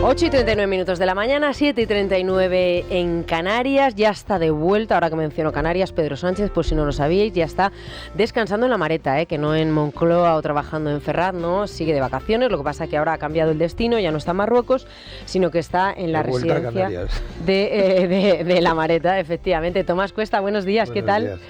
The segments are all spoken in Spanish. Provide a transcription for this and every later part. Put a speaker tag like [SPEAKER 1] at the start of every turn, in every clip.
[SPEAKER 1] 8:39 de la mañana, 7:39 en Canarias. Ya está de vuelta, ahora que menciono Canarias, Pedro Sánchez, por si no lo sabíais, ya está descansando en La Mareta, que no en Moncloa o trabajando en Ferraz, no, sigue de vacaciones. Lo que pasa es que ahora ha cambiado el destino, ya no está en Marruecos, sino que está en la residencia de La Mareta, efectivamente. Tomás Cuesta, buenos días,
[SPEAKER 2] Buenos
[SPEAKER 1] ¿qué tal?
[SPEAKER 2] días.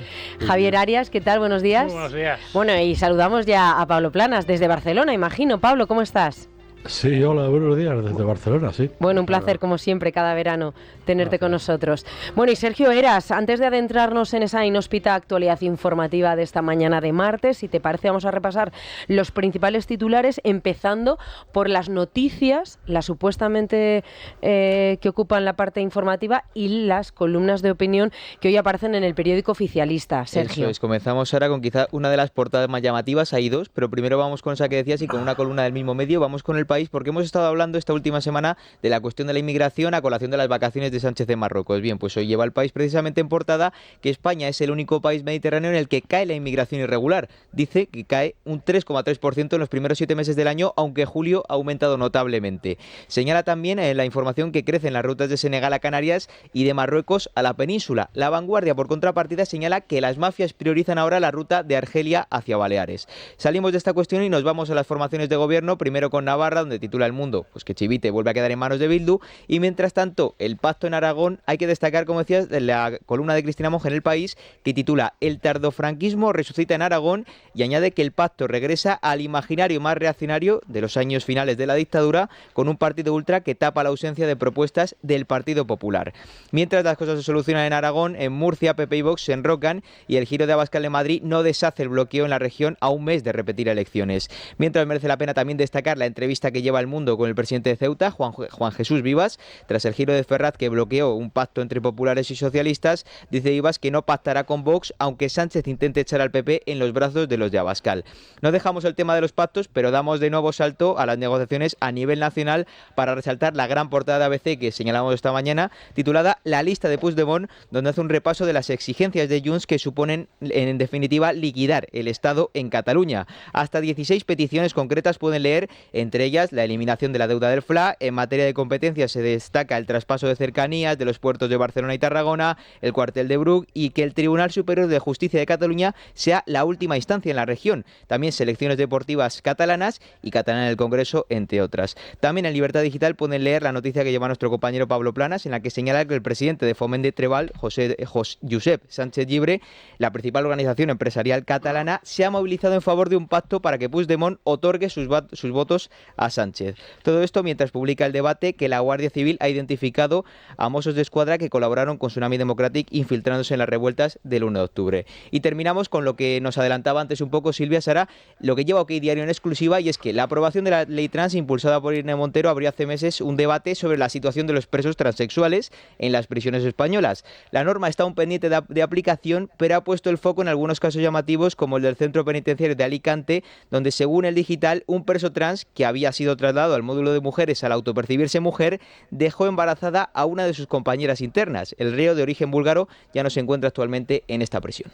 [SPEAKER 1] Javier Arias, ¿qué tal? Buenos días.
[SPEAKER 3] Muy buenos días.
[SPEAKER 1] Bueno, y saludamos ya a Pablo Planas desde Barcelona, imagino. Pablo, ¿cómo estás?
[SPEAKER 2] Sí, hola, buenos días, desde Barcelona, sí.
[SPEAKER 1] Bueno, un placer, como siempre, cada verano tenerte con nosotros. Bueno, y Sergio Heras, antes de adentrarnos en esa inhóspita actualidad informativa de esta mañana de martes, si te parece, vamos a repasar los principales titulares, empezando por las noticias, las supuestamente que ocupan la parte informativa, y las columnas de opinión que hoy aparecen en el periódico oficialista. Sergio.
[SPEAKER 4] Eso es, comenzamos ahora con quizá una de las portadas más llamativas, hay dos, pero primero vamos con esa que decías y con una columna del mismo medio, vamos con El País, porque hemos estado hablando esta última semana de la cuestión de la inmigración a colación de las vacaciones de Sánchez en Marruecos. Bien, pues hoy lleva El País precisamente en portada que España es el único país mediterráneo en el que cae la inmigración irregular. Dice que cae un 3,3% en los primeros 7 meses del año, aunque julio ha aumentado notablemente. Señala también la información que crecen las rutas de Senegal a Canarias y de Marruecos a la península. La Vanguardia, por contrapartida, señala que las mafias priorizan ahora la ruta de Argelia hacia Baleares. Salimos de esta cuestión y nos vamos a las formaciones de gobierno, primero con Navarra, donde titula El Mundo pues que Chivite vuelve a quedar en manos de Bildu, y mientras tanto el pacto en Aragón. Hay que destacar, como decías, de la columna de Cristina Monge en El País, que titula El tardofranquismo resucita en Aragón, y añade que el pacto regresa al imaginario más reaccionario de los años finales de la dictadura, con un partido ultra que tapa la ausencia de propuestas del Partido Popular. Mientras las cosas se solucionan en Aragón, en Murcia PP y Vox se enrocan, y el Giro de Abascal de Madrid no deshace el bloqueo en la región a un mes de repetir elecciones. Mientras merece la pena también destacar la entrevista que lleva El Mundo con el presidente de Ceuta, Juan Jesús Vivas, tras el giro de Ferraz que bloqueó un pacto entre populares y socialistas. Dice Vivas que no pactará con Vox, aunque Sánchez intente echar al PP en los brazos de los de Abascal. No dejamos el tema de los pactos, pero damos de nuevo salto a las negociaciones a nivel nacional para resaltar la gran portada de ABC que señalamos esta mañana, titulada La lista de Puigdemont, donde hace un repaso de las exigencias de Junts que suponen, en definitiva, liquidar el Estado en Cataluña. Hasta 16 peticiones concretas pueden leer, entre ellas la eliminación de la deuda del FLA. En materia de competencias se destaca el traspaso de cercanías de los puertos de Barcelona y Tarragona, el cuartel de Bruc, y que el Tribunal Superior de Justicia de Cataluña sea la última instancia en la región. También selecciones deportivas catalanas y catalana en el Congreso, entre otras. También en Libertad Digital pueden leer la noticia que lleva nuestro compañero Pablo Planas, en la que señala que el presidente de Foment de Treball, Josep Sánchez Llibre, la principal organización empresarial catalana, se ha movilizado en favor de un pacto para que Puigdemont otorgue sus votos a Sánchez. Todo esto mientras publica El Debate que la Guardia Civil ha identificado a Mossos de Escuadra que colaboraron con Tsunami Democratic infiltrándose en las revueltas del 1 de octubre. Y terminamos con lo que nos adelantaba antes un poco Silvia Sara, lo que lleva OK Diario en exclusiva, y es que la aprobación de la ley trans impulsada por Irene Montero abrió hace meses un debate sobre la situación de los presos transexuales en las prisiones españolas. La norma está aún pendiente de aplicación, pero ha puesto el foco en algunos casos llamativos, como el del centro penitenciario de Alicante, donde según El Digital, un preso trans que había sido trasladado al módulo de mujeres al autopercibirse mujer, dejó embarazada a una de sus compañeras internas. El reo, de origen búlgaro, ya no se encuentra actualmente en esta prisión.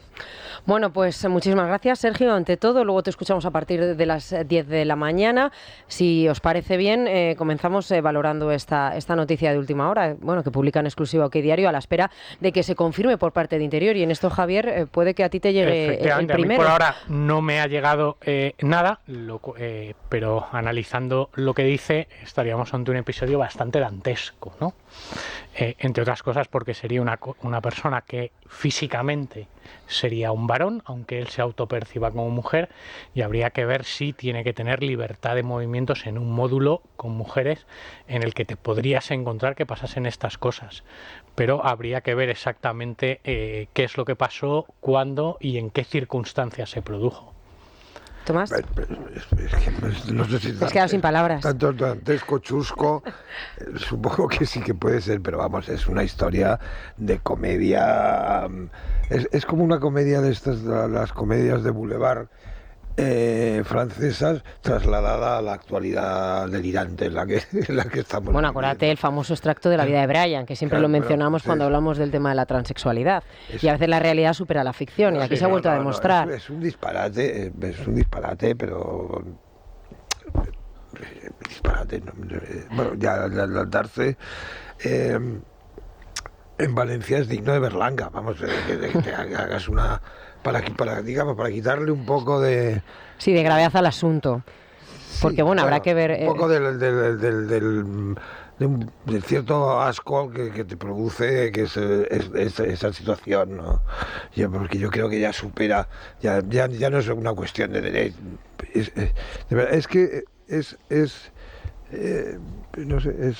[SPEAKER 1] Bueno, pues muchísimas gracias, Sergio, ante todo. Luego te escuchamos a partir de las 10 de la mañana. Si os parece bien, comenzamos valorando esta noticia de última hora, que publica en exclusiva OK Diario, a la espera de que se confirme por parte de Interior. Y en esto, Javier, puede que a ti te llegue el primero.
[SPEAKER 3] A mí por ahora no me ha llegado nada, pero analizando lo que dice, estaríamos ante un episodio bastante dantesco, ¿no? Entre otras cosas porque sería una persona que físicamente sería un varón, aunque él se autoperciba como mujer, y habría que ver si tiene que tener libertad de movimientos en un módulo con mujeres en el que te podrías encontrar que pasasen estas cosas. Pero habría que ver exactamente qué es lo que pasó, cuándo y en qué circunstancias se produjo.
[SPEAKER 1] Tomás.
[SPEAKER 5] Es que no sé si
[SPEAKER 1] te has quedado sin palabras.
[SPEAKER 5] Tanto dantesco, chusco, supongo que sí que puede ser, pero vamos, es una historia de comedia. Es como una comedia de estas, las comedias de Boulevard francesas, trasladada a la actualidad delirante en la que estamos.
[SPEAKER 1] Bueno, acuérdate el famoso extracto de la vida de Brian, que siempre lo mencionamos cuando hablamos del tema de la transexualidad. Y a veces la realidad supera la ficción, y aquí se ha vuelto a demostrar.
[SPEAKER 5] Es un disparate, pero disparate. Bueno, ya al darse en Valencia es digno de Berlanga, vamos, que te hagas una... para quitarle un poco de...
[SPEAKER 1] Sí, de gravedad al asunto. Porque, bueno, habrá que ver...
[SPEAKER 5] Un poco del cierto asco que te produce que es esa situación, ¿no? Porque yo creo que ya supera, ya no es una cuestión de derecho. Es que no sé,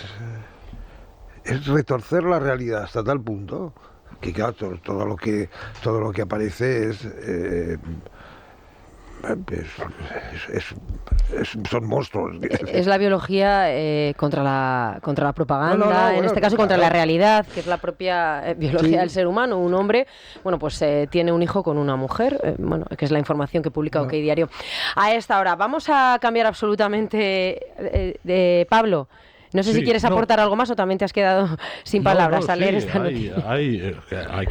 [SPEAKER 5] es retorcer la realidad hasta tal punto que claro, todo lo que aparece son monstruos.
[SPEAKER 1] Es la biología contra la propaganda, en este caso contra la realidad, que es la propia biología del ser humano. Un hombre, bueno, pues tiene un hijo con una mujer, bueno, que es la información que publica OK Diario a esta hora. Vamos a cambiar absolutamente de Pablo. No sé si quieres aportar algo más o también te has quedado sin palabras al leer esta noticia.
[SPEAKER 2] Hay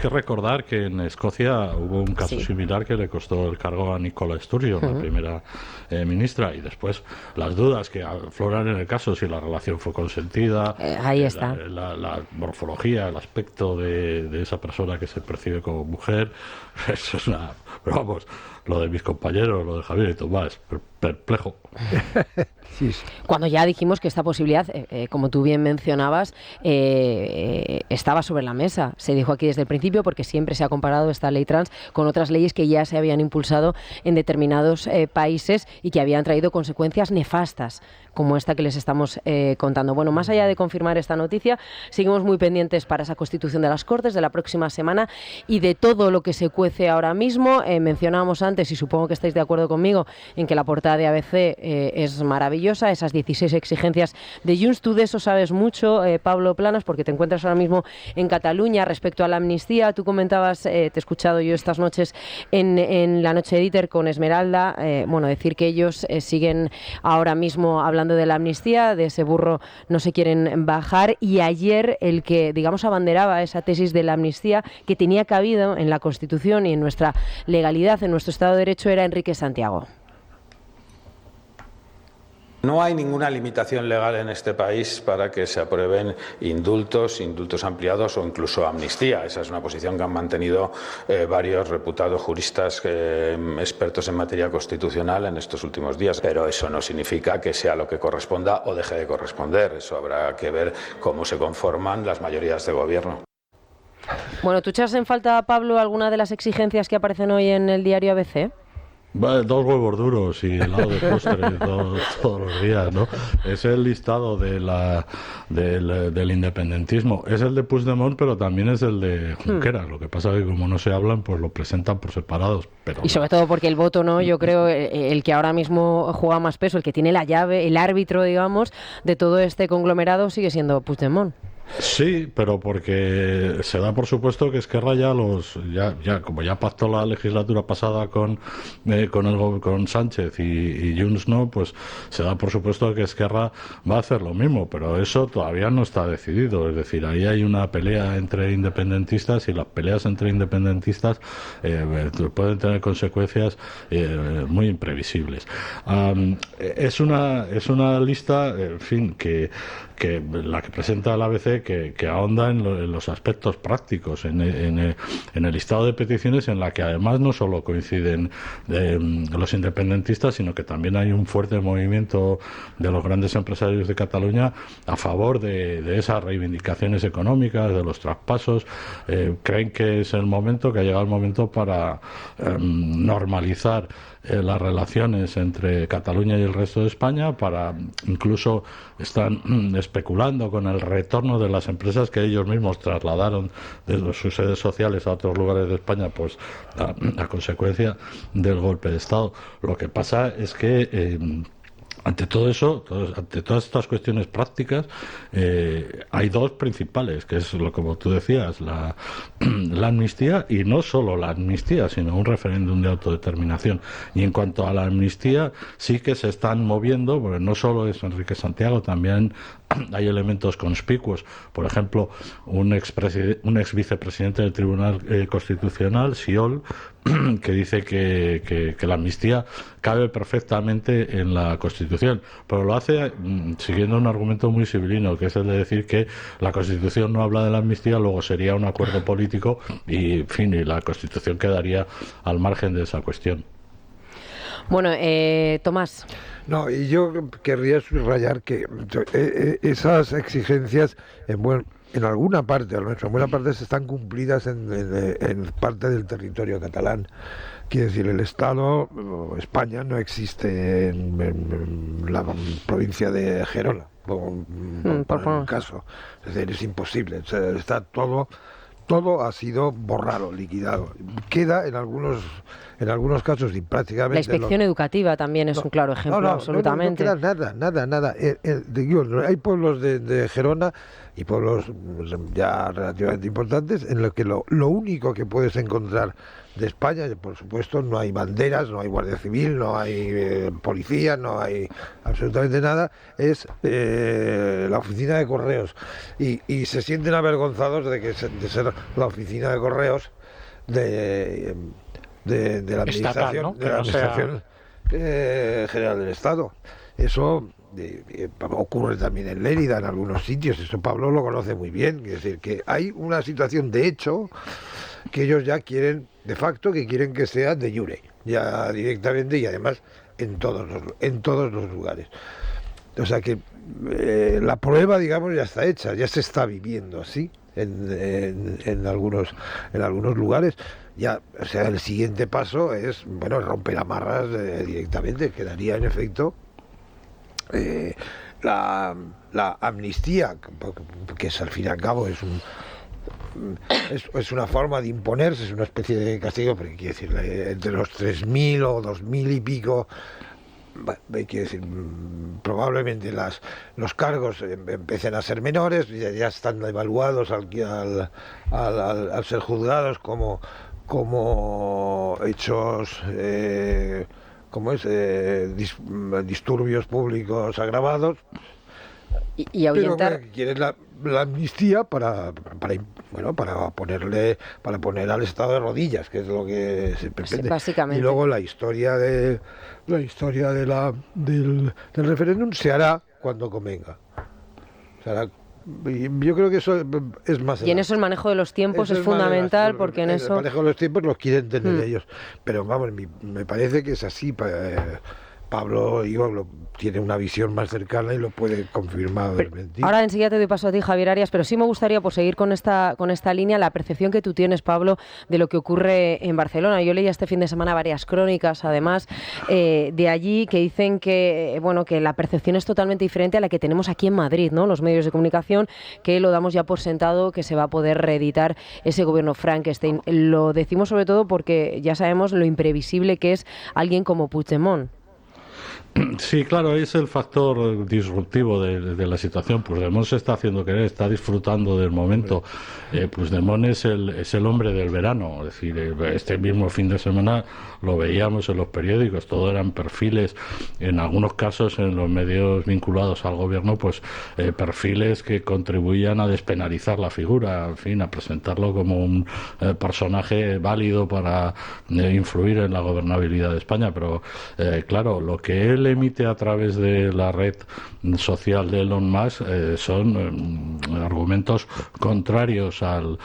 [SPEAKER 2] que recordar que en Escocia hubo un caso similar que le costó el cargo a Nicola Sturgeon, la primera ministra, y después las dudas que afloran en el caso, si la relación fue consentida,
[SPEAKER 1] ahí está.
[SPEAKER 2] La morfología, el aspecto de esa persona que se percibe como mujer, eso es una... Pero vamos, lo de mis compañeros, lo de Javier y Tomás, perplejo.
[SPEAKER 1] Cuando ya dijimos que esta posibilidad, como tú bien mencionabas, estaba sobre la mesa. Se dijo aquí desde el principio porque siempre se ha comparado esta ley trans con otras leyes que ya se habían impulsado en determinados países y que habían traído consecuencias nefastas, como esta que les estamos contando. Bueno, más allá de confirmar esta noticia, seguimos muy pendientes para esa constitución de las Cortes de la próxima semana y de todo lo que se cuece ahora mismo. Mencionábamos antes, y supongo que estáis de acuerdo conmigo, en que la portada de ABC es maravillosa, esas 16 exigencias de Junts. Tú de eso sabes mucho, Pablo Planas, porque te encuentras ahora mismo en Cataluña respecto a la amnistía. Tú comentabas, te he escuchado yo estas noches en la noche de Dieter con Esmeralda, bueno, decir que ellos siguen ahora mismo hablando de la amnistía, de ese burro no se quieren bajar, y ayer el que, digamos, abanderaba esa tesis de la amnistía que tenía cabido en la Constitución y en nuestra legalidad, en nuestro Estado de Derecho, era Enrique Santiago.
[SPEAKER 6] No hay ninguna limitación legal en este país para que se aprueben indultos ampliados o incluso amnistía. Esa es una posición que han mantenido varios reputados juristas expertos en materia constitucional en estos últimos días. Pero eso no significa que sea lo que corresponda o deje de corresponder. Eso habrá que ver cómo se conforman las mayorías de gobierno.
[SPEAKER 1] Bueno, ¿tú echas en falta, Pablo, alguna de las exigencias que aparecen hoy en el diario ABC?
[SPEAKER 2] Dos huevos duros y helado de postre todos los días, ¿no? Es el listado del independentismo. Es el de Puigdemont, pero también es el de Junqueras. Lo que pasa es que como no se hablan, pues lo presentan por separados. Pero
[SPEAKER 1] y sobre todo porque el voto, ¿no? Yo creo el que ahora mismo juega más peso, el que tiene la llave, el árbitro, digamos, de todo este conglomerado sigue siendo Puigdemont.
[SPEAKER 2] Sí, pero porque se da por supuesto que Esquerra como ya pactó la legislatura pasada con Sánchez y Junts no, pues se da por supuesto que Esquerra va a hacer lo mismo, pero eso todavía no está decidido. Es decir, ahí hay una pelea entre independentistas y las peleas entre independentistas pueden tener consecuencias muy imprevisibles. Es una lista, en fin, que la que presenta el ABC que ahonda en los aspectos prácticos, en el listado de peticiones, en la que además no solo coinciden los independentistas, sino que también hay un fuerte movimiento de los grandes empresarios de Cataluña a favor de esas reivindicaciones económicas, de los traspasos. Creen que es el momento, que ha llegado el momento para normalizar las relaciones entre Cataluña y el resto de España, incluso están especulando con el retorno de las empresas que ellos mismos trasladaron desde sus sedes sociales a otros lugares de España, pues a consecuencia del golpe de Estado. Lo que pasa es que ante todo eso, ante todas estas cuestiones prácticas, hay dos principales, que es lo como tú decías, la amnistía, y no solo la amnistía, sino un referéndum de autodeterminación. Y en cuanto a la amnistía, sí que se están moviendo, porque no solo es Enrique Santiago, también hay elementos conspicuos. Por ejemplo, un ex vicepresidente del Tribunal Constitucional, Siol, que dice que la amnistía cabe perfectamente en la Constitución, pero lo hace siguiendo un argumento muy civilino, que es el de decir que la Constitución no habla de la amnistía, luego sería un acuerdo político y, en fin, y la Constitución quedaría al margen de esa cuestión.
[SPEAKER 1] Bueno, Tomás.
[SPEAKER 5] No, y yo querría subrayar que esas exigencias, en alguna parte, al menos en buena parte, se están cumplidas en parte del territorio catalán. Quiere decir, el Estado, España, no existe en la provincia de Gerona, por un caso. Es decir, es imposible. O sea, está todo ha sido borrado, liquidado. Queda en algunos casos y prácticamente...
[SPEAKER 1] La inspección educativa también es un claro ejemplo, absolutamente.
[SPEAKER 5] No queda nada. Hay pueblos de Gerona y pueblos ya relativamente importantes en los que lo único que puedes encontrar de España, por supuesto, no hay banderas, no hay guardia civil, no hay policía, no hay absolutamente nada, es la oficina de correos. Y se sienten avergonzados de ser la oficina de correos de la administración,
[SPEAKER 3] estatal, ¿no? De la administración
[SPEAKER 5] general del Estado. Eso ocurre también en Lérida, en algunos sitios. Eso Pablo lo conoce muy bien. Es decir, que hay una situación de hecho que ellos ya quieren, de facto, que quieren que sea de jure, ya directamente, y además en todos los lugares. O sea que la prueba, digamos, ya está hecha, ya se está viviendo así en algunos lugares. Ya, o sea, el siguiente paso es, romper amarras directamente. Quedaría en efecto la amnistía, que es, al fin y al cabo, es una forma de imponerse, es una especie de castigo, pero quiere decir, entre los 3.000 o 2.000 y pico, quiere decir, probablemente los cargos empiecen a ser menores, ya están evaluados al ser juzgados como hechos, disturbios públicos agravados.
[SPEAKER 1] Y ahuyentar.
[SPEAKER 5] Pero quieren la amnistía para poner al Estado de rodillas, que es lo que se pretende.
[SPEAKER 1] Sí, básicamente.
[SPEAKER 5] Y luego la historia del referéndum se hará cuando convenga. Yo creo que eso es más.
[SPEAKER 1] Y en eso el manejo de los tiempos es fundamental, porque en eso...
[SPEAKER 5] El manejo de los tiempos los quieren tener ellos. Pero vamos, me parece que es así. Pablo tiene una visión más cercana y lo puede confirmar.
[SPEAKER 1] Ahora enseguida te doy paso a ti, Javier Arias, pero sí me gustaría, por seguir con esta línea, la percepción que tú tienes, Pablo, de lo que ocurre en Barcelona. Yo leía este fin de semana varias crónicas, además, de allí, que dicen que la percepción es totalmente diferente a la que tenemos aquí en Madrid, ¿no? Los medios de comunicación, que lo damos ya por sentado que se va a poder reeditar ese gobierno Frankenstein. Lo decimos sobre todo porque ya sabemos lo imprevisible que es alguien como Puigdemont.
[SPEAKER 2] Sí, claro, ahí es el factor disruptivo de la situación. Puigdemont se está haciendo querer, está disfrutando del momento. Puigdemont es el hombre del verano. Es decir, este mismo fin de semana lo veíamos en los periódicos, todo eran perfiles, en algunos casos en los medios vinculados al gobierno, pues perfiles que contribuían a despenalizar la figura, en fin, a presentarlo como un personaje válido para influir en la gobernabilidad de España. Pero claro, lo que él emite a través de la red social de Elon Musk son argumentos contrarios al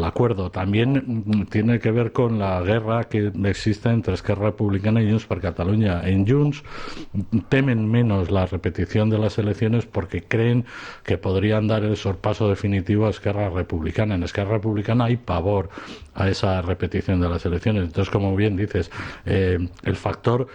[SPEAKER 2] acuerdo. También tiene que ver con la guerra que existe entre Esquerra Republicana y Junts per Catalunya. En Junts temen menos la repetición de las elecciones porque creen que podrían dar el sorpaso definitivo a Esquerra Republicana. En Esquerra Republicana hay pavor a esa repetición de las elecciones. Entonces, como bien dices, el factor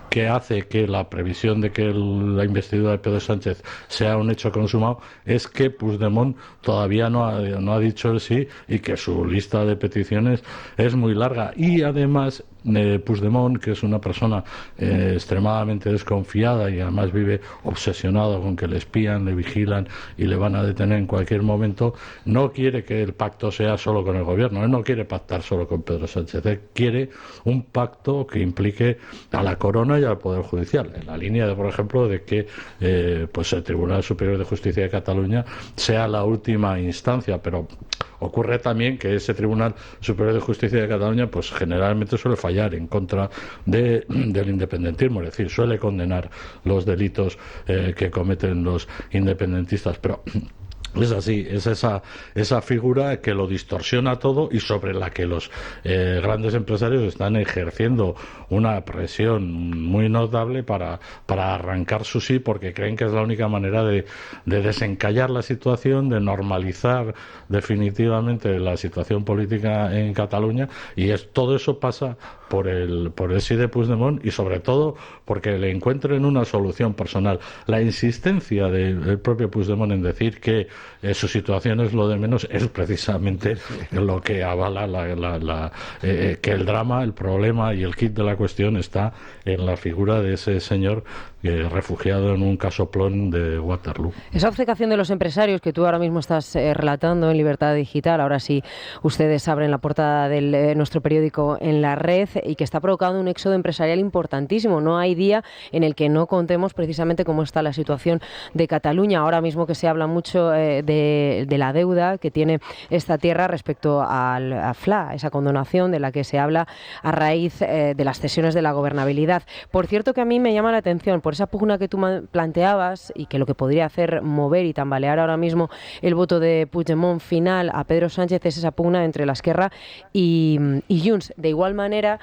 [SPEAKER 2] que hace que la previsión de que la investidura de Pedro Sánchez sea un hecho consumado es que Puigdemont todavía no ha dicho el sí y que su lista de peticiones es muy larga. Y además Puigdemont, que es una persona extremadamente desconfiada y además vive obsesionado con que le espían, le vigilan y le van a detener en cualquier momento, no quiere que el pacto sea solo con el gobierno. Él no quiere pactar solo con Pedro Sánchez. Él quiere un pacto que implique a la corona y al Poder Judicial, en la línea de, por ejemplo, de que pues el Tribunal Superior de Justicia de Cataluña sea la última instancia, pero ocurre también que ese Tribunal Superior de Justicia de Cataluña pues generalmente suele fallar en contra del independentismo, es decir, suele condenar los delitos que cometen los independentistas, pero es así, es esa figura que lo distorsiona todo y sobre la que los grandes empresarios están ejerciendo una presión muy notable para arrancar su sí, porque creen que es la única manera de desencallar la situación, de normalizar definitivamente la situación política en Cataluña, y todo eso pasa por el sí de Puigdemont y sobre todo porque le encuentren una solución personal. La insistencia del propio Puigdemont en decir que su situación es lo de menos es precisamente lo que avala que el drama, el problema y el quid de la cuestión está en la figura de ese señor refugiado en un casoplón de Waterloo.
[SPEAKER 1] Esa obcecación de los empresarios que tú ahora mismo estás relatando en Libertad Digital, ahora sí ustedes abren la portada de nuestro periódico En la Red, y que está provocando un éxodo empresarial importantísimo. No hay día en el que no contemos precisamente cómo está la situación de Cataluña. Ahora mismo que se habla mucho de la deuda que tiene esta tierra respecto al FLA, esa condonación de la que se habla a raíz de las cesiones de la gobernabilidad. Por cierto, que a mí me llama la atención por esa pugna que tú planteabas y que lo que podría hacer mover y tambalear ahora mismo el voto de Puigdemont final a Pedro Sánchez es esa pugna entre la Esquerra y Junts. De igual manera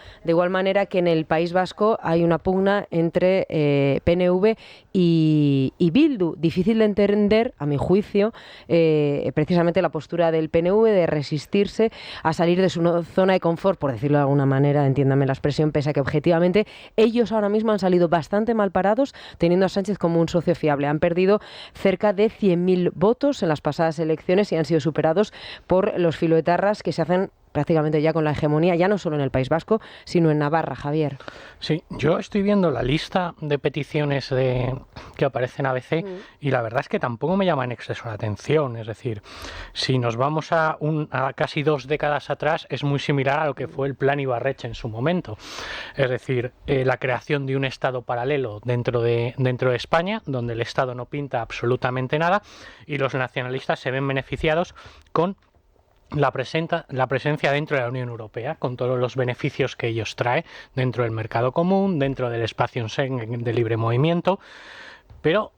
[SPEAKER 1] que en el País Vasco hay una pugna entre PNV y Bildu. Difícil de entender, a mi juicio, precisamente la postura del PNV de resistirse a salir de su zona de confort, por decirlo de alguna manera, entiéndame la expresión, pese a que objetivamente ellos ahora mismo han salido bastante mal parados, teniendo a Sánchez como un socio fiable. Han perdido cerca de 100.000 votos en las pasadas elecciones y han sido superados por los filoetarras que se hacen prácticamente ya con la hegemonía, ya no solo en el País Vasco, sino en Navarra, Javier.
[SPEAKER 3] Sí, yo estoy viendo la lista de peticiones que aparece en ABC y la verdad es que tampoco me llama en exceso la atención. Es decir, si nos vamos a casi 2 décadas atrás, es muy similar a lo que fue el Plan Ibarretxe en su momento. Es decir, la creación de un Estado paralelo dentro de España, donde el Estado no pinta absolutamente nada y los nacionalistas se ven beneficiados con la presencia dentro de la Unión Europea, con todos los beneficios que ellos trae dentro del mercado común, dentro del espacio Schengen de libre movimiento, pero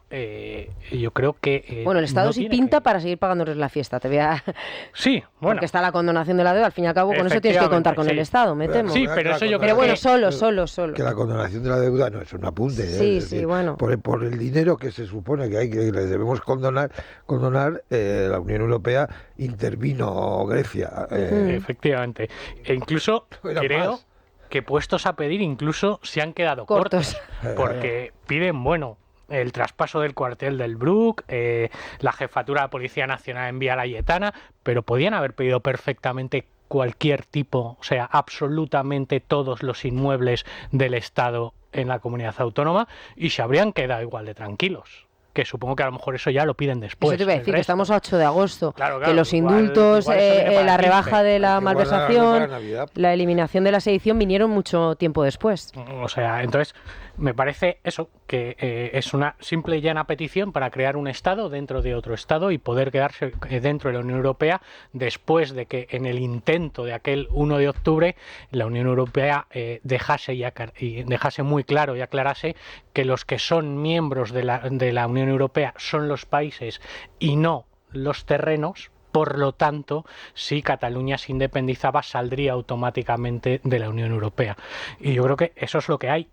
[SPEAKER 3] yo creo que...
[SPEAKER 1] Bueno, el Estado sí pinta para seguir pagándoles la fiesta, te voy a...
[SPEAKER 3] Sí, bueno.
[SPEAKER 1] Porque está la condonación de la deuda, al fin y al cabo, con eso tienes que contar con el Estado, me temo.
[SPEAKER 3] Sí, pero eso yo
[SPEAKER 1] Pero
[SPEAKER 3] creo
[SPEAKER 1] bueno,
[SPEAKER 3] que...
[SPEAKER 1] solo.
[SPEAKER 5] Que la condonación de la deuda no es un apunte.
[SPEAKER 1] Sí,
[SPEAKER 5] es decir,
[SPEAKER 1] sí, bueno.
[SPEAKER 5] Por el dinero que se supone que le debemos condonar, la Unión Europea intervino Grecia.
[SPEAKER 3] Efectivamente. E incluso creo
[SPEAKER 5] más
[SPEAKER 3] que puestos a pedir incluso se han quedado cortos porque piden, bueno, el traspaso del cuartel del Bruc, la jefatura de la Policía Nacional en Vía Laietana, pero podían haber pedido perfectamente cualquier tipo, o sea, absolutamente todos los inmuebles del Estado en la comunidad autónoma y se habrían quedado igual de tranquilos. Que supongo que a lo mejor eso ya lo piden después.
[SPEAKER 1] Eso te iba a decir, que estamos a 8 de agosto,
[SPEAKER 3] claro,
[SPEAKER 1] que los indultos, la rebaja de la malversación, la eliminación de la sedición vinieron mucho tiempo después.
[SPEAKER 3] O sea, entonces me parece eso, que es una simple y llana petición para crear un Estado dentro de otro Estado y poder quedarse dentro de la Unión Europea después de que en el intento de aquel 1 de octubre la Unión Europea dejase muy claro y aclarase que los que son miembros de la Unión Europea son los países y no los terrenos. Por lo tanto, si Cataluña se independizaba, saldría automáticamente de la Unión Europea. Y yo creo que eso es lo que hay.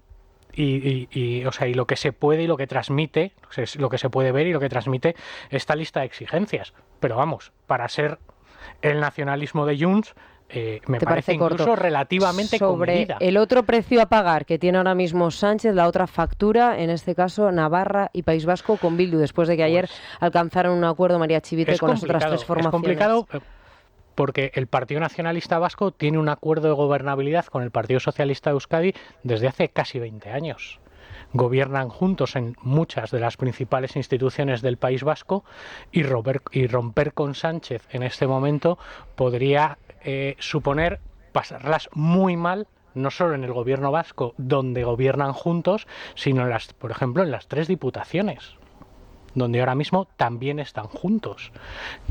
[SPEAKER 3] Y lo que se puede y lo que transmite, lo que se puede ver y lo que transmite esta lista de exigencias. Pero vamos, para ser el nacionalismo de Junts, me parece incluso corto. Relativamente
[SPEAKER 1] sobre
[SPEAKER 3] comedida.
[SPEAKER 1] El otro precio a pagar que tiene ahora mismo Sánchez, la otra factura, en este caso Navarra y País Vasco con Bildu, después de que ayer alcanzaron un acuerdo María Chivite con las otras tres formaciones.
[SPEAKER 3] Es complicado porque el Partido Nacionalista Vasco tiene un acuerdo de gobernabilidad con el Partido Socialista de Euskadi desde hace casi 20 años. Gobiernan juntos en muchas de las principales instituciones del País Vasco y romper con Sánchez en este momento podría suponer pasarlas muy mal, no solo en el gobierno vasco, donde gobiernan juntos, sino, por ejemplo, en las 3 diputaciones, donde ahora mismo también están juntos,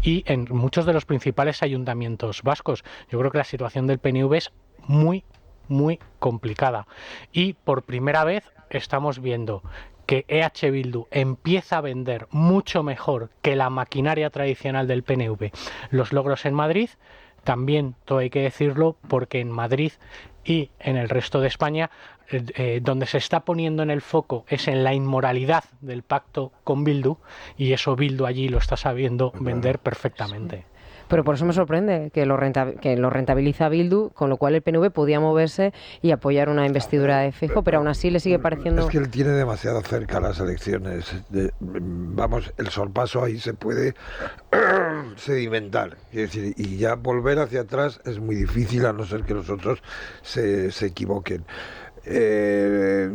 [SPEAKER 3] y en muchos de los principales ayuntamientos vascos. Yo creo que la situación del PNV es muy, muy complicada. Y por primera vez estamos viendo que EH Bildu empieza a vender mucho mejor que la maquinaria tradicional del PNV los logros en Madrid. También, todo hay que decirlo, porque en Madrid y en el resto de España, donde se está poniendo en el foco es en la inmoralidad del pacto con Bildu, y eso Bildu allí lo está sabiendo vender perfectamente.
[SPEAKER 1] Pero por eso me sorprende que lo rentabiliza Bildu, con lo cual el PNV podía moverse y apoyar una investidura de Feijóo, pero aún así le sigue pareciendo...
[SPEAKER 5] Es que él tiene demasiado cerca las elecciones. Vamos, el sorpaso ahí se puede sedimentar. Es decir, y ya volver hacia atrás es muy difícil, a no ser que los otros se equivoquen.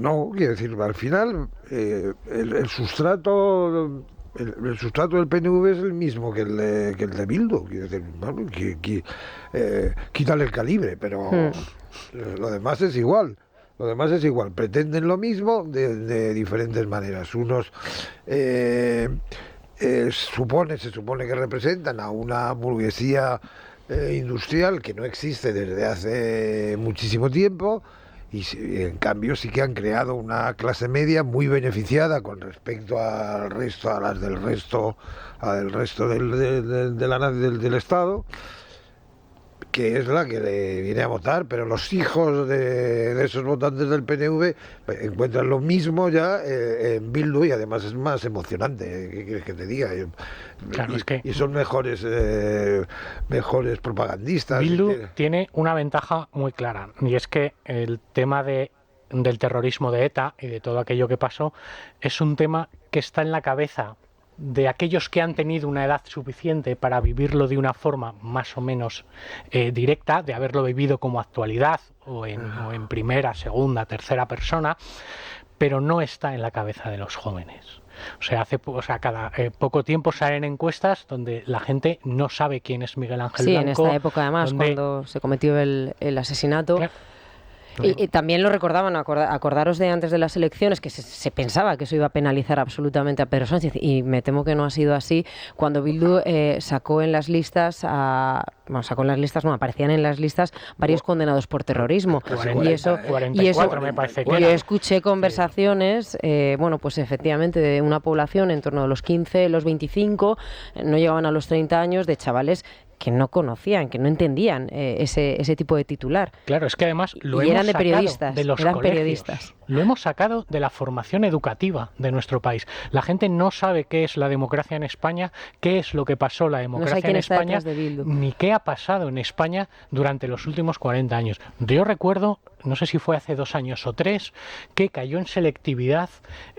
[SPEAKER 5] No, quiero decir, al final el sustrato... El sustrato del PNV es el mismo que el de Bildu. Quiero decir, bueno, quítale el calibre, pero lo demás es igual. Lo demás es igual. Pretenden lo mismo de diferentes maneras. Unos se supone que representan a una burguesía industrial que no existe desde hace muchísimo tiempo. Y en cambio sí que han creado una clase media muy beneficiada con respecto al resto, del resto del Estado, que es la que le viene a votar, pero los hijos de esos votantes del PNV encuentran lo mismo ya en Bildu, y además es más emocionante. ¿Qué quieres que te diga?
[SPEAKER 3] Claro,
[SPEAKER 5] y son mejores propagandistas.
[SPEAKER 3] Bildu tiene una ventaja muy clara, y es que el tema del terrorismo de ETA y de todo aquello que pasó es un tema que está en la cabeza de aquellos que han tenido una edad suficiente para vivirlo de una forma más o menos directa, de haberlo vivido como actualidad o en primera, segunda, tercera persona, pero no está en la cabeza de los jóvenes. Cada poco tiempo salen encuestas donde la gente no sabe quién es Miguel Ángel Blanco.
[SPEAKER 1] Sí, en esta época además, cuando se cometió el asesinato. Claro. Y también lo recordaban, acordaros de antes de las elecciones, que se pensaba que eso iba a penalizar absolutamente a Pedro Sánchez, y me temo que no ha sido así, cuando Bildu sacó en las listas, aparecían en las listas varios condenados por terrorismo.
[SPEAKER 3] 44 me parece que
[SPEAKER 1] yo escuché conversaciones, pues efectivamente, de una población en torno a los 15, los 25, no llegaban a los 30 años, de chavales que no conocían, que no entendían ese tipo de titular.
[SPEAKER 3] Claro, es que además lo
[SPEAKER 1] hemos
[SPEAKER 3] sacado de los colegios,
[SPEAKER 1] periodistas.
[SPEAKER 3] Lo hemos sacado de la formación educativa de nuestro país. La gente no sabe qué es la democracia en España, qué es lo que pasó la democracia en España, ni qué ha pasado en España durante los últimos 40 años. Yo recuerdo, no sé si fue hace 2 años o 3, que cayó en selectividad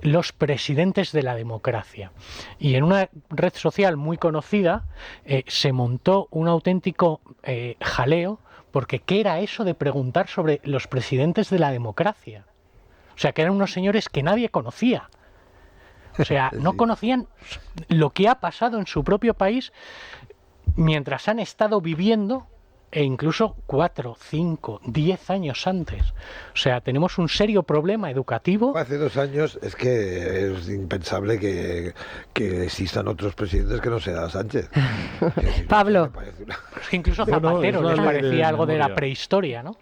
[SPEAKER 3] los presidentes de la democracia. Y en una red social muy conocida se montó un auténtico jaleo, porque ¿qué era eso de preguntar sobre los presidentes de la democracia? O sea, que eran unos señores que nadie conocía. O sea, no conocían lo que ha pasado en su propio país mientras han estado viviendo, e incluso 4, 5, 10 años antes. O sea, tenemos un serio problema educativo.
[SPEAKER 5] Hace 2 años es que es impensable que existan otros presidentes que no sea Sánchez.
[SPEAKER 1] Pablo.
[SPEAKER 3] Incluso Zapatero les parecía algo de la prehistoria, ¿no?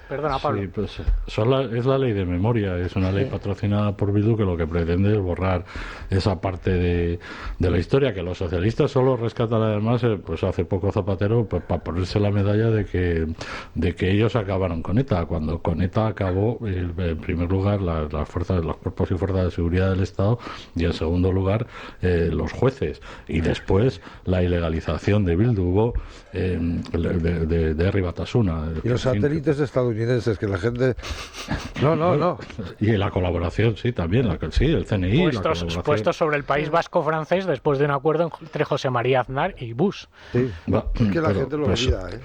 [SPEAKER 3] Perdona, Pablo.
[SPEAKER 2] Sí, pues es la ley de memoria, es una ley patrocinada por Bildu que lo que pretende es borrar esa parte de la historia, que los socialistas solo rescatan además, pues hace poco Zapatero, pues para ponerse la medalla de que ellos acabaron con ETA, cuando con ETA acabó en primer lugar las fuerzas, los cuerpos y fuerzas de seguridad del Estado, y en segundo lugar los jueces, y después la ilegalización de Bildu hubo de Herri Batasuna.
[SPEAKER 5] Y los satélites de Estados Unidos estadounidenses, que la gente... No.
[SPEAKER 2] Y la colaboración, sí, también, sí, el CNI.
[SPEAKER 3] Puestos sobre el País Vasco francés después de un acuerdo entre José María Aznar y Bush.
[SPEAKER 5] Sí, es que la gente lo olvida, ¿eh?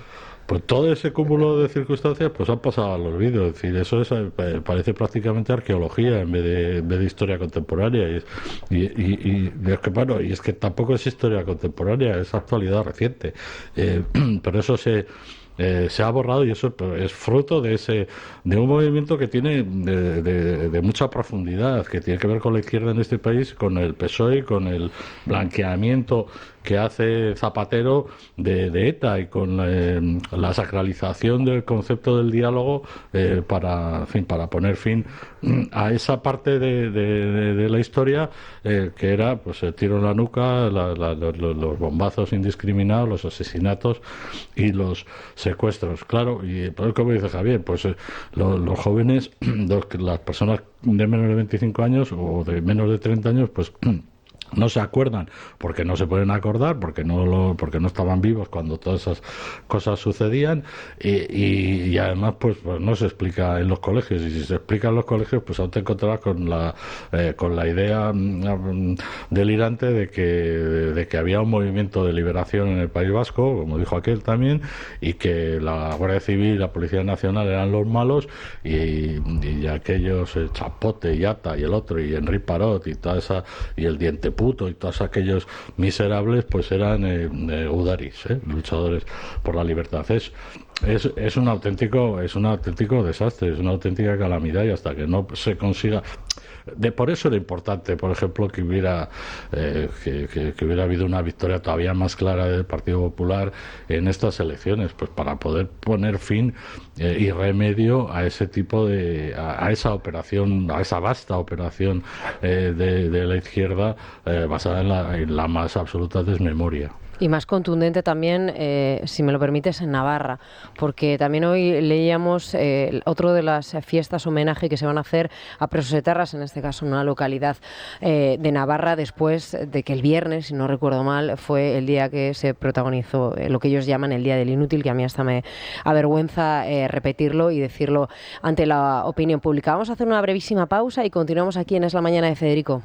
[SPEAKER 2] Pues todo ese cúmulo de circunstancias pues han pasado al olvido. Es decir, eso parece prácticamente arqueología en vez de historia contemporánea. Y es que tampoco es historia contemporánea, es actualidad reciente. Pero eso se ha borrado, y eso es fruto de un movimiento que tiene de mucha profundidad, que tiene que ver con la izquierda en este país, con el PSOE, con el blanqueamiento que hace Zapatero de ETA y con la sacralización del concepto del diálogo para poner fin a esa parte de la historia que era pues el tiro en la nuca, los bombazos indiscriminados, los asesinatos y los secuestros. Claro, y como dice Javier, pues los jóvenes, las personas de menos de 25 años o de menos de 30 años, pues no se acuerdan porque no se pueden acordar, porque no estaban vivos cuando todas esas cosas sucedían, y además pues no se explica en los colegios, y si se explica en los colegios pues aún te encontrarás con la idea delirante de que había un movimiento de liberación en el País Vasco, como dijo aquel también, y que la Guardia Civil y la Policía Nacional eran los malos, y aquellos, el Chapote y Ata y el otro y Henri Parot y toda esa, y el Diente Puto y todos aquellos miserables pues eran udaris, luchadores por la libertad. Es un auténtico desastre, es una auténtica calamidad, y hasta que no se consiga... por eso era importante, por ejemplo, que hubiera habido una victoria todavía más clara del Partido Popular en estas elecciones, pues para poder poner fin y remedio a ese tipo a esa operación, a esa vasta operación de la izquierda basada en la más absoluta desmemoria.
[SPEAKER 1] Y más contundente también, si me lo permites, en Navarra, porque también hoy leíamos otro de las fiestas homenaje que se van a hacer a presos etarras, en este caso una localidad de Navarra, después de que el viernes, si no recuerdo mal, fue el día que se protagonizó lo que ellos llaman el Día del Inútil, que a mí hasta me avergüenza repetirlo y decirlo ante la opinión pública. Vamos a hacer una brevísima pausa y continuamos aquí en Es la Mañana de Federico.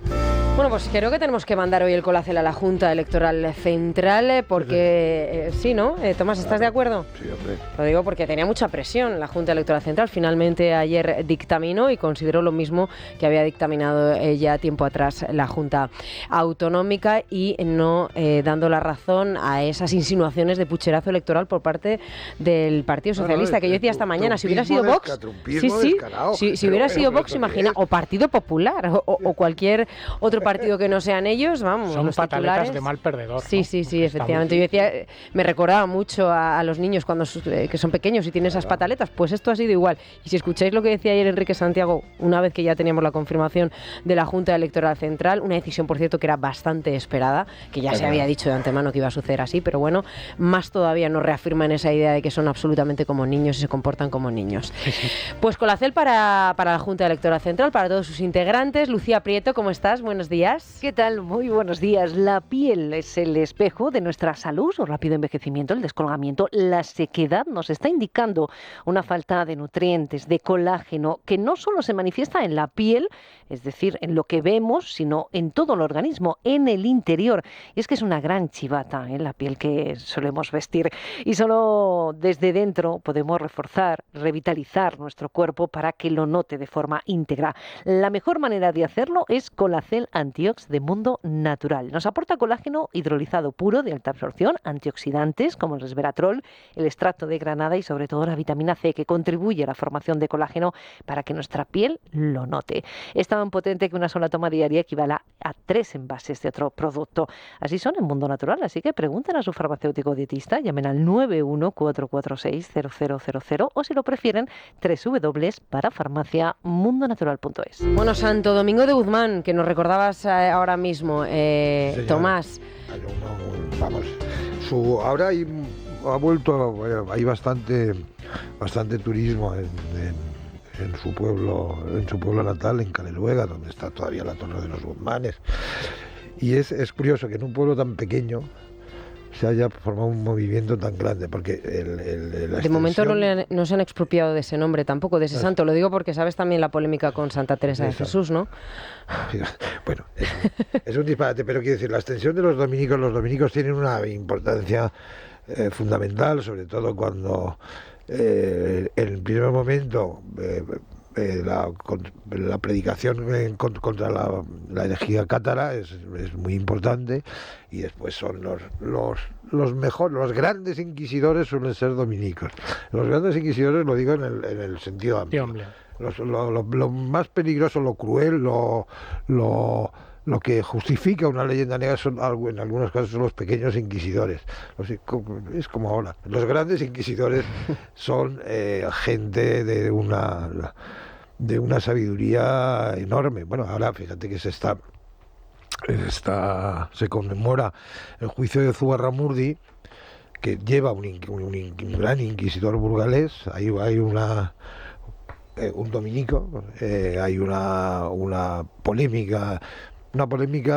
[SPEAKER 1] Bueno, pues creo que tenemos que mandar hoy el colacel a la Junta Electoral Central porque sí, ¿no? Tomás, ¿estás de acuerdo?
[SPEAKER 5] Sí, hombre.
[SPEAKER 1] Lo digo porque tenía mucha presión la Junta Electoral Central. Finalmente ayer dictaminó y consideró lo mismo que había dictaminado ya tiempo atrás la Junta Autonómica, y no dando la razón a esas insinuaciones de pucherazo electoral por parte del Partido Socialista, que yo decía esta mañana, si hubiera sido Vox, si hubiera sido Vox, imagina, o Partido Popular o cualquier otro partido que no sean ellos, vamos,
[SPEAKER 3] son
[SPEAKER 1] los
[SPEAKER 3] pataletas
[SPEAKER 1] titulares
[SPEAKER 3] de mal perdedor,
[SPEAKER 1] sí,
[SPEAKER 3] ¿no?
[SPEAKER 1] sí, efectivamente. Yo decía, me recordaba mucho a los niños cuando que son pequeños y tienen esas pataletas, pues esto ha sido igual. Y si escucháis lo que decía ayer Enrique Santiago, una vez que ya teníamos la confirmación de la Junta Electoral Central, una decisión, por cierto, que era bastante esperada, que ya se había dicho de antemano que iba a suceder así, pero bueno, más todavía nos reafirman esa idea de que son absolutamente como niños y se comportan como niños. Pues colacel para la Junta Electoral Central, para todos sus integrantes. Lucía Prieto, ¿cómo estás? Buenos días.
[SPEAKER 7] ¿Qué tal? Muy buenos días. La piel es el espejo de nuestra salud, su rápido envejecimiento, el descolgamiento, la sequedad nos está indicando una falta de nutrientes, de colágeno, que no solo se manifiesta en la piel, es decir, en lo que vemos, sino en todo el organismo, en el interior. Y es que es una gran chivata, la piel que solemos vestir. Y solo desde dentro podemos reforzar, revitalizar nuestro cuerpo para que lo note de forma íntegra. La mejor manera de hacerlo es Colacel Antiox de Mundo Natural. Nos aporta colágeno hidrolizado puro de alta absorción, antioxidantes como el resveratrol, el extracto de granada y sobre todo la vitamina C, que contribuye a la formación de colágeno para que nuestra piel lo note. Es tan potente que una sola toma diaria equivale a 3 envases de otro producto. Así son en Mundo Natural, así que pregunten a su farmacéutico dietista, llamen al 914460000 o si lo prefieren www.parafarmaciamundonatural.es.
[SPEAKER 1] Bueno, Santo Domingo de Guzmán, que nos recordabas ahora mismo, Tomás.
[SPEAKER 5] Vamos, ahora ha vuelto, hay bastante turismo en su pueblo natal, en Caleluega, donde está todavía la Torre de los Guzmanes. Y es curioso que en un pueblo tan pequeño se haya formado un movimiento tan grande, porque
[SPEAKER 1] de momento no se han expropiado de ese nombre tampoco, de ese santo. Lo digo porque sabes también la polémica con Santa Teresa de Jesús, ¿no?
[SPEAKER 5] Bueno, es un disparate, pero quiero decir, la extensión de los dominicos tienen una importancia fundamental, sobre todo cuando en el primer momento la predicación contra la herejía cátara es muy importante, y después son los grandes inquisidores suelen ser dominicos. Los grandes inquisidores, lo digo en el sentido amplio. Lo más peligroso, lo cruel, lo que justifica una leyenda negra en algunos casos son los pequeños inquisidores. Es como ahora. Los grandes inquisidores son gente de una sabiduría enorme. Bueno, ahora fíjate que se conmemora el juicio de Zugarramurdi, que lleva un gran inquisidor burgalés. Hay un dominico, hay una polémica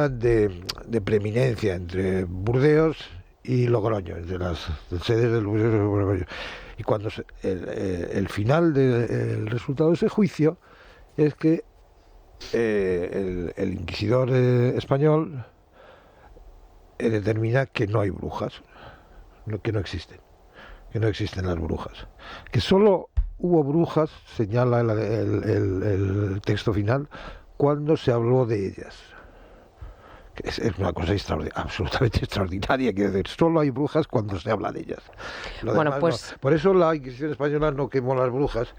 [SPEAKER 5] de preeminencia entre Burdeos y Logroño, entre las sedes del Burdeos y Logroño. Y cuando el final del resultado de ese juicio es que el inquisidor español determina que no hay brujas, que no existen las brujas, que solo hubo brujas, señala el texto final, cuando se habló de ellas. Es una cosa absolutamente extraordinaria, que decir, solo hay brujas cuando se habla de ellas.
[SPEAKER 1] Bueno, pues...
[SPEAKER 5] No. Por eso la Inquisición española no quemó las brujas,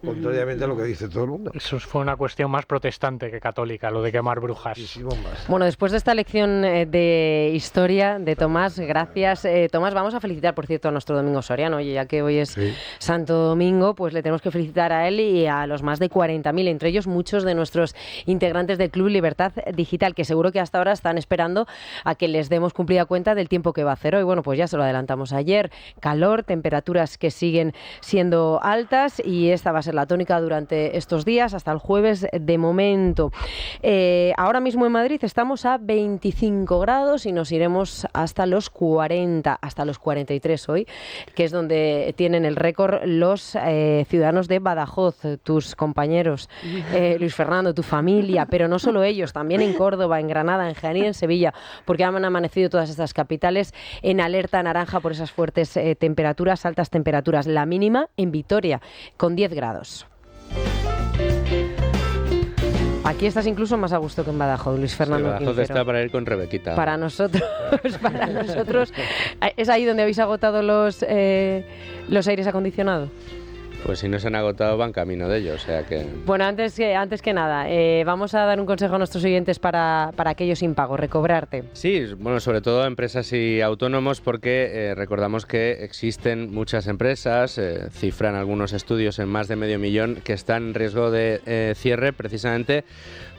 [SPEAKER 5] contrariamente a lo que dice todo el mundo.
[SPEAKER 3] Eso fue una cuestión más protestante que católica, lo de quemar brujas.
[SPEAKER 5] Muchísimo más.
[SPEAKER 1] Bueno, después de esta lección de historia de Tomás, gracias. Tomás, vamos a felicitar, por cierto, a nuestro Domingo Soriano. Oye, ya que hoy es Santo Domingo, pues le tenemos que felicitar a él y a los más de 40.000, entre ellos muchos de nuestros integrantes del Club Libertad Digital, que seguro que hasta ahora están esperando a que les demos cumplida cuenta del tiempo que va a hacer hoy. Bueno, pues ya se lo adelantamos ayer. Calor, temperaturas que siguen siendo altas, y esta va a ser la tónica durante estos días hasta el jueves de momento. Ahora mismo en Madrid estamos a 25 grados y nos iremos hasta los 40, hasta los 43 hoy, que es donde tienen el récord los ciudadanos de Badajoz, tus compañeros, Luis Fernando, tu familia, pero no solo ellos, también en Córdoba, en Granada, en Jaén y en Sevilla, porque han amanecido todas estas capitales en alerta naranja por esas fuertes temperaturas, altas temperaturas. La mínima en Vitoria, con 10 grados. Aquí estás incluso más a gusto que en Badajoz, Luis Fernando.
[SPEAKER 8] Sí, Badajoz está para ir con Rebequita.
[SPEAKER 1] Para nosotros, ¿es ahí donde habéis agotado los aires acondicionados?
[SPEAKER 8] Pues si no se han agotado, van camino de ellos, o sea que...
[SPEAKER 1] Bueno, antes que nada, vamos a dar un consejo a nuestros oyentes para aquellos impagos, recobrarte.
[SPEAKER 8] Sí, bueno, sobre todo a empresas y autónomos, porque recordamos que existen muchas empresas, cifran algunos estudios en más de 500.000, que están en riesgo de cierre precisamente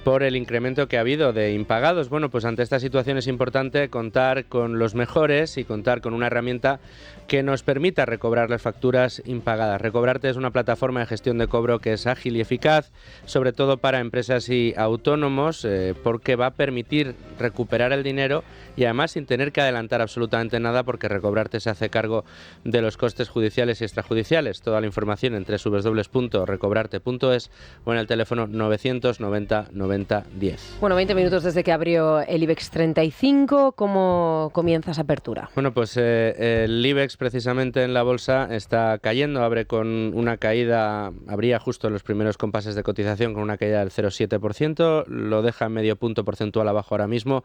[SPEAKER 8] por el incremento que ha habido de impagados. Bueno, pues ante esta situación es importante contar con los mejores y contar con una herramienta que nos permita recobrar las facturas impagadas. Recobrarte es una plataforma de gestión de cobro que es ágil y eficaz, sobre todo para empresas y autónomos, porque va a permitir recuperar el dinero y además sin tener que adelantar absolutamente nada, porque Recobrarte se hace cargo de los costes judiciales y extrajudiciales. Toda la información en www.recobrarte.es o en el teléfono 990 90 10.
[SPEAKER 1] Bueno, 20 minutos desde que abrió el IBEX 35. ¿Cómo comienza esa apertura?
[SPEAKER 8] Bueno, pues el IBEX precisamente en la bolsa está cayendo, abre con una caída, abría justo en los primeros compases de cotización con una caída del 0,7%, lo deja medio punto porcentual abajo ahora mismo,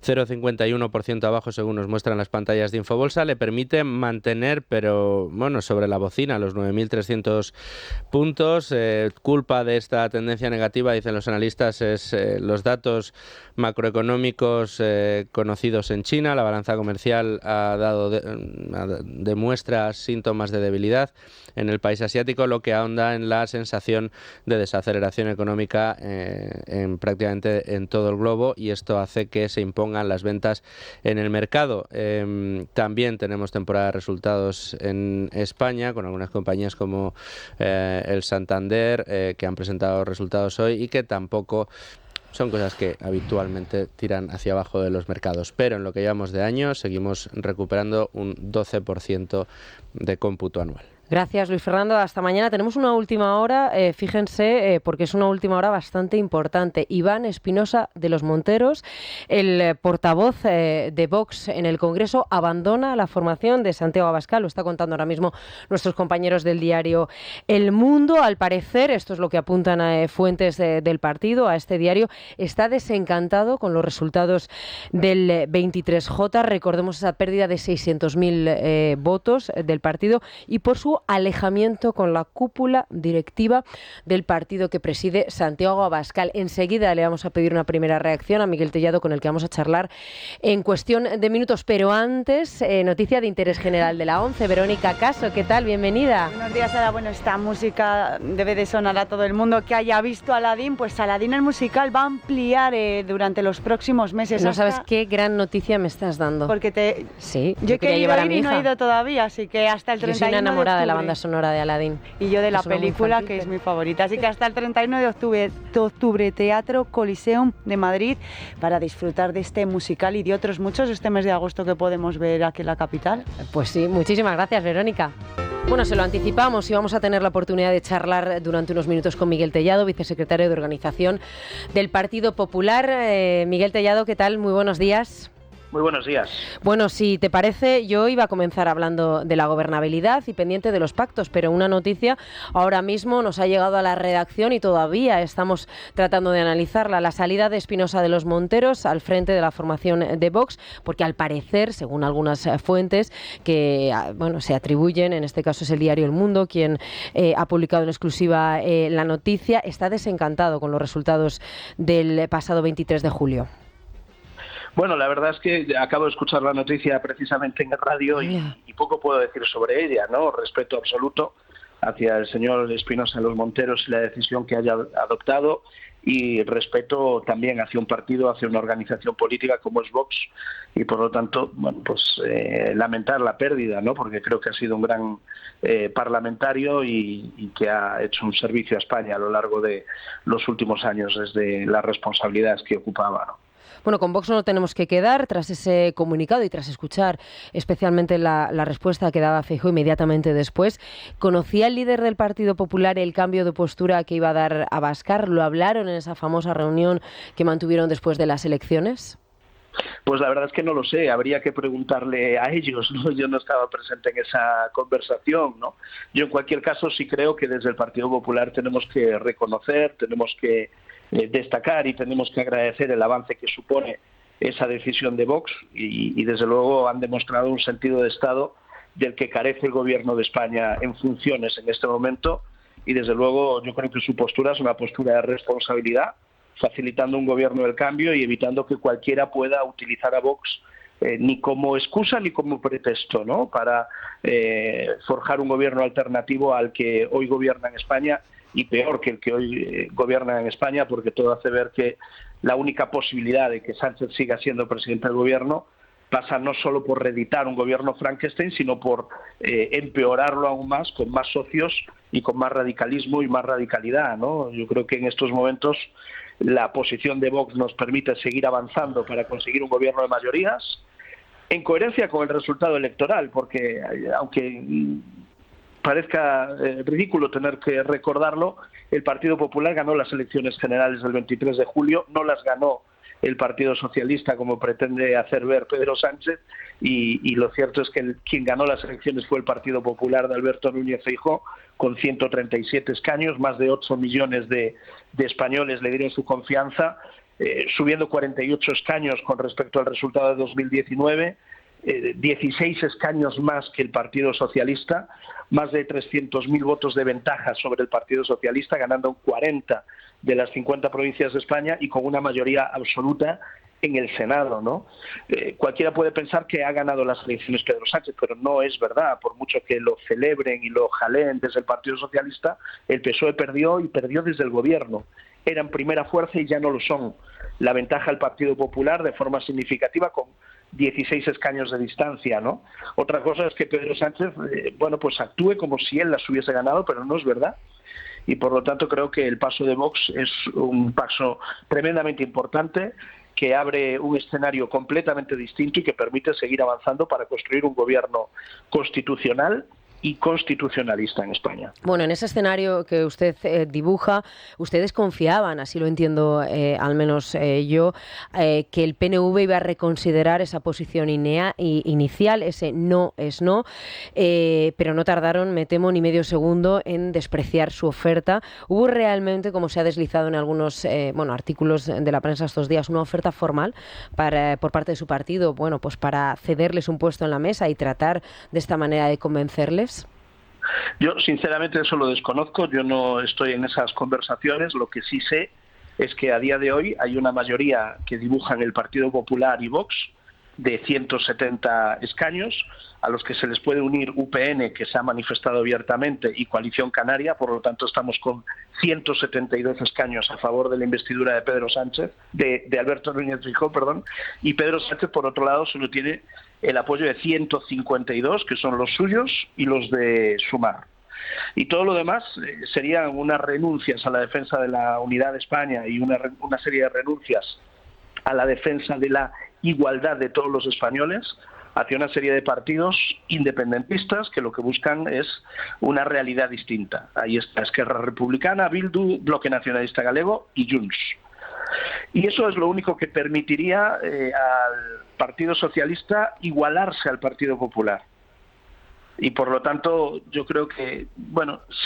[SPEAKER 8] 0,51% abajo según nos muestran las pantallas de Infobolsa, le permite mantener, pero bueno, sobre la bocina, los 9.300 puntos. Culpa de esta tendencia negativa, dicen los analistas, es los datos macroeconómicos conocidos en China. La balanza comercial ha dado demuestra síntomas de debilidad en el país asiático, lo que ahonda en la sensación de desaceleración económica prácticamente en todo el globo, y esto hace que se impongan las ventas en el mercado. También tenemos temporada de resultados en España con algunas compañías como el Santander, que han presentado resultados hoy y que tampoco son cosas que habitualmente tiran hacia abajo de los mercados. Pero en lo que llevamos de año seguimos recuperando un 12% de cómputo anual.
[SPEAKER 1] Gracias, Luis Fernando. Hasta mañana. Tenemos una última hora, fíjense, porque es una última hora bastante importante. Iván Espinosa de los Monteros, el portavoz de Vox en el Congreso, abandona la formación de Santiago Abascal. Lo está contando ahora mismo nuestros compañeros del diario El Mundo. Al parecer, esto es lo que apuntan fuentes del partido, a este diario, está desencantado con los resultados del 23J. Recordemos esa pérdida de 600.000 votos del partido y por su alejamiento con la cúpula directiva del partido que preside Santiago Abascal. Enseguida le vamos a pedir una primera reacción a Miguel Tellado, con el que vamos a charlar en cuestión de minutos, pero antes, noticia de interés general de la ONCE. Verónica Caso, ¿qué tal? Bienvenida.
[SPEAKER 9] Buenos días, Sara. Bueno, esta música debe de sonar a todo el mundo que haya visto Aladín. Pues Aladín, el musical, va a ampliar durante los próximos meses.
[SPEAKER 1] No sabes qué gran noticia me estás dando.
[SPEAKER 9] Porque
[SPEAKER 1] Sí,
[SPEAKER 9] yo quería
[SPEAKER 1] llevar a
[SPEAKER 9] ir
[SPEAKER 1] mi
[SPEAKER 9] y
[SPEAKER 1] hija.
[SPEAKER 9] no he ido todavía, así que hasta el 31
[SPEAKER 1] Yo soy una enamorada de la
[SPEAKER 9] octubre.
[SPEAKER 1] banda sonora de Aladín.
[SPEAKER 9] Y yo de la
[SPEAKER 1] Es una muy
[SPEAKER 9] película,
[SPEAKER 1] infantil,
[SPEAKER 9] que es
[SPEAKER 1] pero-
[SPEAKER 9] mi favorita. Así que hasta el 31 de octubre, Teatro Coliseum de Madrid, para disfrutar de este musical y de otros muchos este mes de agosto que podemos ver aquí en la capital.
[SPEAKER 1] Pues sí, muchísimas gracias, Verónica. Bueno, se lo anticipamos y vamos a tener la oportunidad de charlar durante unos minutos con Miguel Tellado, vicesecretario de Organización del Partido Popular. Miguel Tellado, ¿qué tal? Muy buenos días.
[SPEAKER 10] Muy buenos días.
[SPEAKER 1] Bueno, si te parece, yo iba a comenzar hablando de la gobernabilidad y pendiente de los pactos, pero una noticia ahora mismo nos ha llegado a la redacción y todavía estamos tratando de analizarla. La salida de Espinosa de los Monteros al frente de la formación de Vox, porque al parecer, según algunas fuentes que se atribuyen, en este caso es el diario El Mundo quien ha publicado en exclusiva la noticia, está desencantado con los resultados del pasado 23 de julio.
[SPEAKER 10] Bueno, la verdad es que acabo de escuchar la noticia precisamente en el radio y poco puedo decir sobre ella, ¿no? Respeto absoluto hacia el señor Espinosa de los Monteros y la decisión que haya adoptado, y respeto también hacia un partido, hacia una organización política como es Vox, y por lo tanto, bueno, pues lamentar la pérdida, ¿no? Porque creo que ha sido un gran parlamentario y que ha hecho un servicio a España a lo largo de los últimos años desde las responsabilidades que ocupaba, ¿no?
[SPEAKER 1] Bueno, con Vox no nos tenemos que quedar tras ese comunicado y tras escuchar especialmente la respuesta que daba Feijóo inmediatamente después. ¿Conocía el líder del Partido Popular el cambio de postura que iba a dar Abascal? ¿Lo hablaron en esa famosa reunión que mantuvieron después de las elecciones?
[SPEAKER 10] Pues la verdad es que no lo sé, habría que preguntarle a ellos, ¿no? Yo no estaba presente en esa conversación, ¿no? Yo en cualquier caso sí creo que desde el Partido Popular tenemos que reconocer, tenemos que destacar y tenemos que agradecer el avance que supone esa decisión de Vox y desde luego han demostrado un sentido de Estado del que carece el Gobierno de España en funciones en este momento, y desde luego yo creo que su postura es una postura de responsabilidad, facilitando un gobierno del cambio y evitando que cualquiera pueda utilizar a Vox ni como excusa ni como pretexto, ¿no? Para forjar un gobierno alternativo al que hoy gobierna en España, y peor que el que hoy gobierna en España, porque todo hace ver que la única posibilidad de que Sánchez siga siendo presidente del gobierno pasa no solo por reeditar un gobierno Frankenstein, sino por empeorarlo aún más, con más socios y con más radicalismo y más radicalidad, ¿no? Yo creo que en estos momentos la posición de Vox nos permite seguir avanzando para conseguir un gobierno de mayorías, en coherencia con el resultado electoral, porque aunque parezca ridículo tener que recordarlo, el Partido Popular ganó las elecciones generales del 23 de julio, no las ganó el Partido Socialista como pretende hacer ver Pedro Sánchez, y lo cierto es que quien ganó las elecciones fue el Partido Popular de Alberto Núñez Feijóo, con 137 escaños, más de 8 millones de españoles le dieron su confianza, subiendo 48 escaños con respecto al resultado de 2019, 16 escaños más que el Partido Socialista, más de 300.000 votos de ventaja sobre el Partido Socialista, ganando en 40 de las 50 provincias de España y con una mayoría absoluta en el Senado, ¿no? Cualquiera puede pensar que ha ganado las elecciones Pedro Sánchez, pero no es verdad. Por mucho que lo celebren y lo jaleen desde el Partido Socialista, el PSOE perdió, y perdió desde el gobierno. Eran primera fuerza y ya no lo son. La ventaja del Partido Popular de forma significativa, con 16 escaños de distancia, ¿no? Otra cosa es que Pedro Sánchez, pues actúe como si él las hubiese ganado, pero no es verdad. y por lo tanto creo que el paso de Vox es un paso tremendamente importante que abre un escenario completamente distinto y que permite seguir avanzando para construir un gobierno constitucional y constitucionalista en España.
[SPEAKER 1] Bueno, en ese escenario que usted dibuja, ustedes confiaban, así lo entiendo al menos yo, que el PNV iba a reconsiderar esa posición inicial, ese no es no, pero no tardaron, me temo, ni medio segundo en despreciar su oferta. ¿Hubo realmente, como se ha deslizado en algunos artículos de la prensa estos días, una oferta formal por parte de su partido, pues para cederles un puesto en la mesa y tratar de esta manera de convencerles?
[SPEAKER 10] Yo, sinceramente, eso lo desconozco. Yo no estoy en esas conversaciones. Lo que sí sé es que a día de hoy hay una mayoría que dibujan el Partido Popular y Vox de 170 escaños, a los que se les puede unir UPN, que se ha manifestado abiertamente, y Coalición Canaria. Por lo tanto, estamos con 172 escaños a favor de la investidura de Pedro Sánchez, de Alberto Núñez Feijóo, perdón, y Pedro Sánchez, por otro lado, solo tiene el apoyo de 152, que son los suyos, y los de Sumar. Y todo lo demás serían unas renuncias a la defensa de la unidad de España y una serie de renuncias a la defensa de la igualdad de todos los españoles hacia una serie de partidos independentistas que lo que buscan es una realidad distinta. Ahí está Esquerra Republicana, Bildu, Bloque Nacionalista Galego y Junts. Y eso es lo único que permitiría al Partido Socialista igualarse al Partido Popular. Y por lo tanto, yo creo que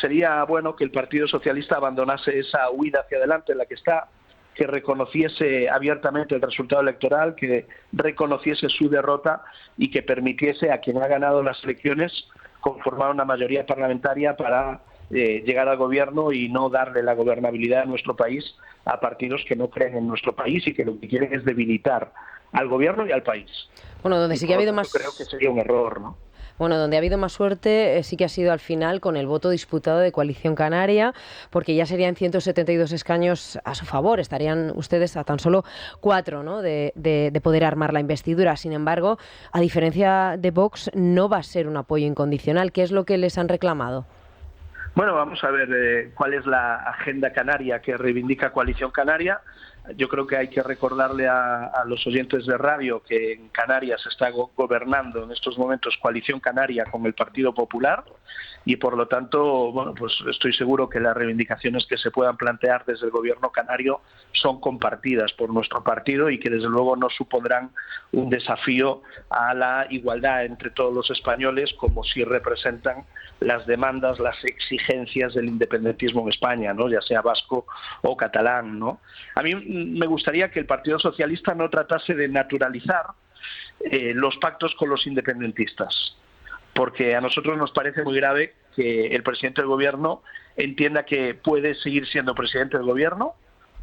[SPEAKER 10] sería bueno que el Partido Socialista abandonase esa huida hacia adelante en la que está, que reconociese abiertamente el resultado electoral, que reconociese su derrota y que permitiese a quien ha ganado las elecciones conformar una mayoría parlamentaria para llegar al gobierno y no darle la gobernabilidad a nuestro país a partidos que no creen en nuestro país y que lo que quieren es debilitar al gobierno y al país.
[SPEAKER 1] Bueno, donde sí que ha habido más...
[SPEAKER 10] Creo que sería un error, ¿no?
[SPEAKER 1] Bueno, donde ha habido más suerte sí que ha sido al final con el voto disputado de Coalición Canaria, porque ya serían 172 escaños a su favor. Estarían ustedes a tan solo 4, ¿no?, de poder armar la investidura. Sin embargo, a diferencia de Vox, no va a ser un apoyo incondicional. ¿Qué es lo que les han reclamado?
[SPEAKER 10] Bueno, vamos a ver cuál es la agenda canaria que reivindica Coalición Canaria. Yo creo que hay que recordarle a los oyentes de radio que en Canarias se está gobernando en estos momentos Coalición Canaria con el Partido Popular y por lo tanto, pues estoy seguro que las reivindicaciones que se puedan plantear desde el gobierno canario son compartidas por nuestro partido y que desde luego no supondrán un desafío a la igualdad entre todos los españoles, como si representan las demandas, las exigencias del independentismo en España, ¿no?, ya sea vasco o catalán, ¿no? A mí me gustaría que el Partido Socialista no tratase de naturalizar los pactos con los independentistas, porque a nosotros nos parece muy grave que el presidente del gobierno entienda que puede seguir siendo presidente del gobierno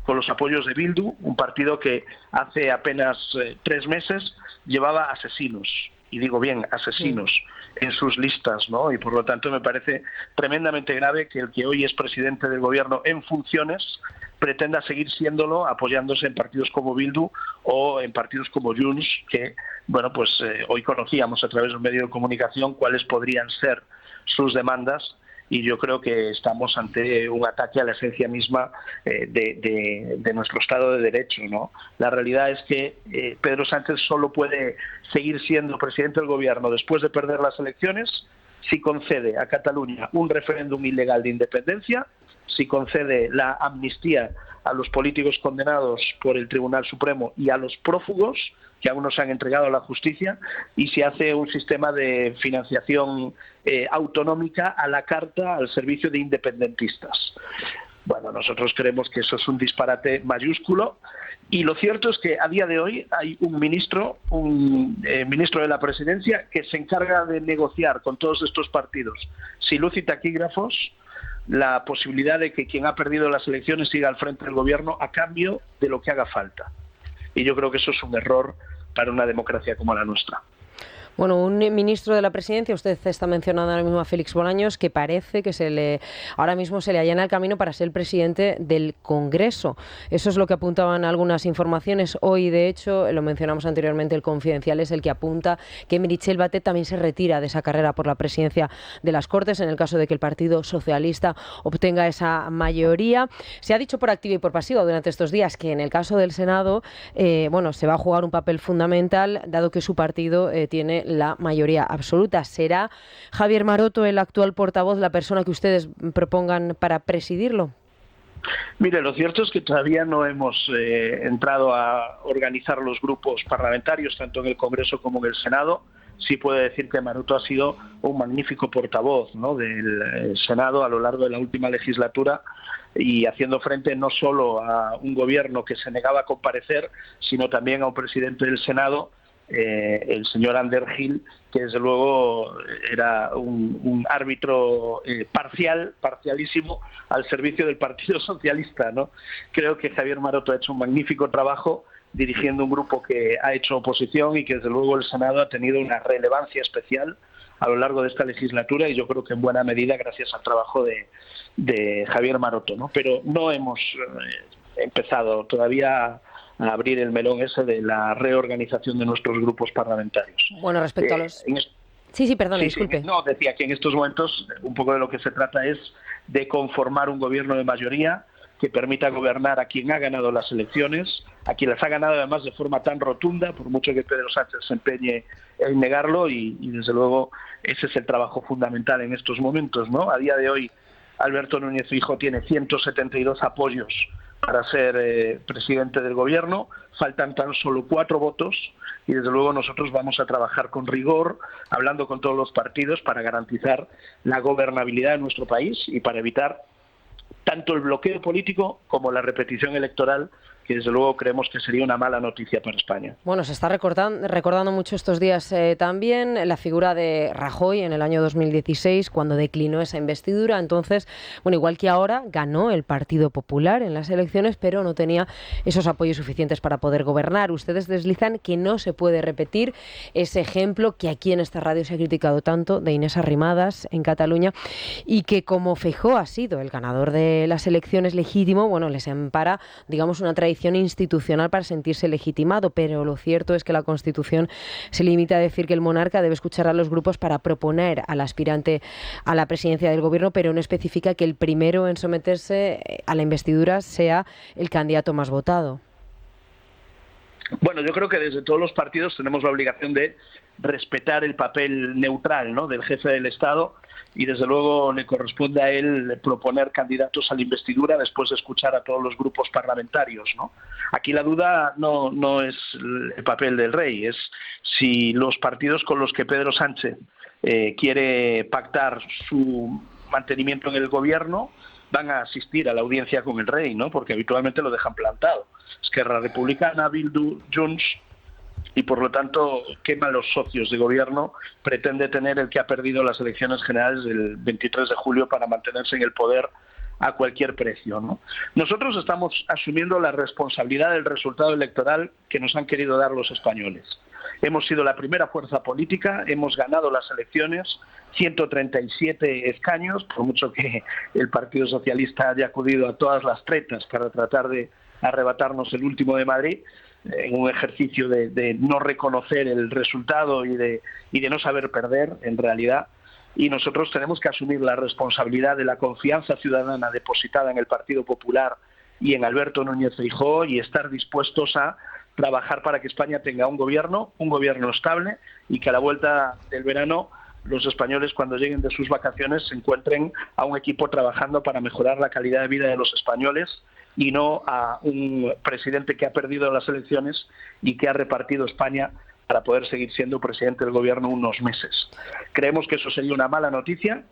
[SPEAKER 10] con los apoyos de Bildu, un partido que hace apenas 3 meses llevaba asesinos, y digo bien, asesinos, en sus listas, ¿no? Y por lo tanto me parece tremendamente grave que el que hoy es presidente del gobierno en funciones pretenda seguir siéndolo apoyándose en partidos como Bildu o en partidos como Junts, que hoy conocíamos a través de un medio de comunicación cuáles podrían ser sus demandas, y yo creo que estamos ante un ataque a la esencia misma de nuestro Estado de Derecho, ¿no? La realidad es que Pedro Sánchez solo puede seguir siendo presidente del gobierno después de perder las elecciones si concede a Cataluña un referéndum ilegal de independencia, si concede la amnistía a los políticos condenados por el Tribunal Supremo y a los prófugos que aún no se han entregado a la justicia, y se hace un sistema de financiación autonómica a la carta al servicio de independentistas. Bueno, nosotros creemos que eso es un disparate mayúsculo, y lo cierto es que a día de hoy hay un ministro de la Presidencia que se encarga de negociar con todos estos partidos, sin luz y taquígrafos, la posibilidad de que quien ha perdido las elecciones siga al frente del gobierno a cambio de lo que haga falta. Y yo creo que eso es un error para una democracia como la nuestra.
[SPEAKER 1] Bueno, un ministro de la Presidencia, usted está mencionando ahora mismo a Félix Bolaños, que parece que ahora mismo se le allana el camino para ser el presidente del Congreso. Eso es lo que apuntaban algunas informaciones. Hoy, de hecho, lo mencionamos anteriormente, el Confidencial es el que apunta que Meritxell Batet también se retira de esa carrera por la presidencia de las Cortes en el caso de que el Partido Socialista obtenga esa mayoría. Se ha dicho por activa y por pasiva durante estos días que en el caso del Senado, se va a jugar un papel fundamental, dado que su partido tiene la mayoría absoluta. ¿Será Javier Maroto, el actual portavoz, la persona que ustedes propongan para presidirlo?
[SPEAKER 10] Mire, lo cierto es que todavía no hemos entrado a organizar los grupos parlamentarios, tanto en el Congreso como en el Senado. Sí puedo decir que Maroto ha sido un magnífico portavoz, ¿no?, del Senado a lo largo de la última legislatura, y haciendo frente no solo a un gobierno que se negaba a comparecer, sino también a un presidente del Senado, el señor Ander Gil, que desde luego era un árbitro parcialísimo al servicio del Partido Socialista, ¿no? Creo que Javier Maroto ha hecho un magnífico trabajo dirigiendo un grupo que ha hecho oposición y que desde luego el Senado ha tenido una relevancia especial a lo largo de esta legislatura, y yo creo que en buena medida gracias al trabajo de Javier Maroto, ¿no? Pero no hemos empezado todavía a abrir el melón ese de la reorganización de nuestros grupos parlamentarios.
[SPEAKER 1] Bueno, respecto a los... Sí, perdón, disculpe.
[SPEAKER 10] No, decía que en estos momentos un poco de lo que se trata es de conformar un gobierno de mayoría que permita gobernar a quien ha ganado las elecciones, a quien las ha ganado además de forma tan rotunda, por mucho que Pedro Sánchez se empeñe en negarlo, y desde luego ese es el trabajo fundamental en estos momentos, ¿no? A día de hoy Alberto Núñez Feijóo tiene 172 apoyos para ser presidente del gobierno, faltan tan solo 4 votos, y desde luego nosotros vamos a trabajar con rigor, hablando con todos los partidos para garantizar la gobernabilidad de nuestro país y para evitar tanto el bloqueo político como la repetición electoral, que desde luego creemos que sería una mala noticia para España.
[SPEAKER 1] Bueno, se está recordando mucho estos días también la figura de Rajoy en el año 2016, cuando declinó esa investidura. Entonces, bueno, igual que ahora, ganó el Partido Popular en las elecciones, pero no tenía esos apoyos suficientes para poder gobernar. Ustedes deslizan que no se puede repetir ese ejemplo que aquí en esta radio se ha criticado tanto de Inés Arrimadas en Cataluña, y que como Feijóo ha sido el ganador de las elecciones legítimo, bueno, les ampara, digamos, una tradición institucional para sentirse legitimado, pero lo cierto es que la Constitución se limita a decir que el monarca debe escuchar a los grupos para proponer al aspirante a la presidencia del gobierno, pero no especifica que el primero en someterse a la investidura sea el candidato más votado.
[SPEAKER 10] Bueno, yo creo que desde todos los partidos tenemos la obligación de respetar el papel neutral, ¿no?, del jefe del Estado, y desde luego le corresponde a él proponer candidatos a la investidura después de escuchar a todos los grupos parlamentarios, ¿no? Aquí la duda no es el papel del rey, es si los partidos con los que Pedro Sánchez quiere pactar su mantenimiento en el gobierno van a asistir a la audiencia con el rey, ¿no?, porque habitualmente lo dejan plantado. Esquerra Republicana, Bildu, Junts, y por lo tanto quema los socios de gobierno pretende tener el que ha perdido las elecciones generales del 23 de julio para mantenerse en el poder a cualquier precio, ¿no? Nosotros estamos asumiendo la responsabilidad del resultado electoral que nos han querido dar los españoles. Hemos sido la primera fuerza política, hemos ganado las elecciones, 137 escaños, por mucho que el Partido Socialista haya acudido a todas las tretas para tratar de arrebatarnos el último de Madrid, en un ejercicio de no reconocer el resultado y de no saber perder, en realidad. Y nosotros tenemos que asumir la responsabilidad de la confianza ciudadana depositada en el Partido Popular y en Alberto Núñez Feijóo, y estar dispuestos a trabajar para que España tenga un gobierno estable, y que a la vuelta del verano los españoles, cuando lleguen de sus vacaciones, se encuentren a un equipo trabajando para mejorar la calidad de vida de los españoles, y no a un presidente que ha perdido las elecciones y que ha repartido España para poder seguir siendo presidente del gobierno unos meses. Creemos que eso sería una mala noticia,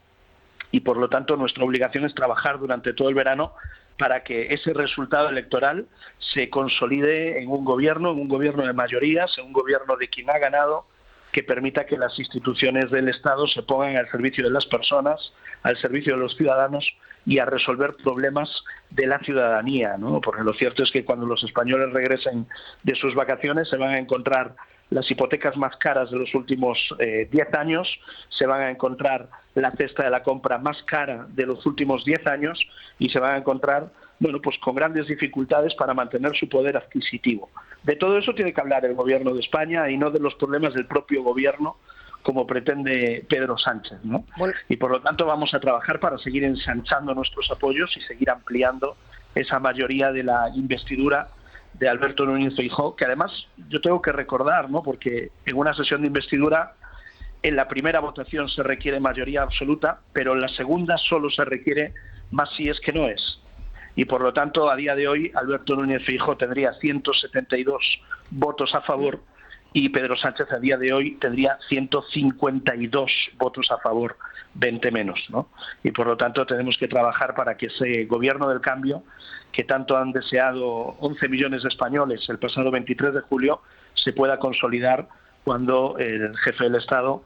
[SPEAKER 10] y por lo tanto nuestra obligación es trabajar durante todo el verano para que ese resultado electoral se consolide en un gobierno de mayorías, en un gobierno de quien ha ganado, que permita que las instituciones del Estado se pongan al servicio de las personas, al servicio de los ciudadanos, y a resolver problemas de la ciudadanía, ¿no? Porque lo cierto es que cuando los españoles regresen de sus vacaciones se van a encontrar las hipotecas más caras de los últimos 10 años, se van a encontrar la cesta de la compra más cara de los últimos 10 años y se van a encontrar, bueno, pues con grandes dificultades para mantener su poder adquisitivo. De todo eso tiene que hablar el Gobierno de España y no de los problemas del propio Gobierno, como pretende Pedro Sánchez, ¿no? Bueno. Y por lo tanto vamos a trabajar para seguir ensanchando nuestros apoyos y seguir ampliando esa mayoría de la investidura de Alberto Núñez Feijóo, que además yo tengo que recordar, ¿no? Porque en una sesión de investidura, en la primera votación se requiere mayoría absoluta, pero en la segunda solo se requiere más si es que no es. Y por lo tanto, a día de hoy, Alberto Núñez Feijóo tendría 172 votos a favor y Pedro Sánchez a día de hoy tendría 152 votos a favor, 20 menos, ¿no? Y por lo tanto tenemos que trabajar para que ese gobierno del cambio, que tanto han deseado 11 millones de españoles el pasado 23 de julio, se pueda consolidar cuando el jefe del Estado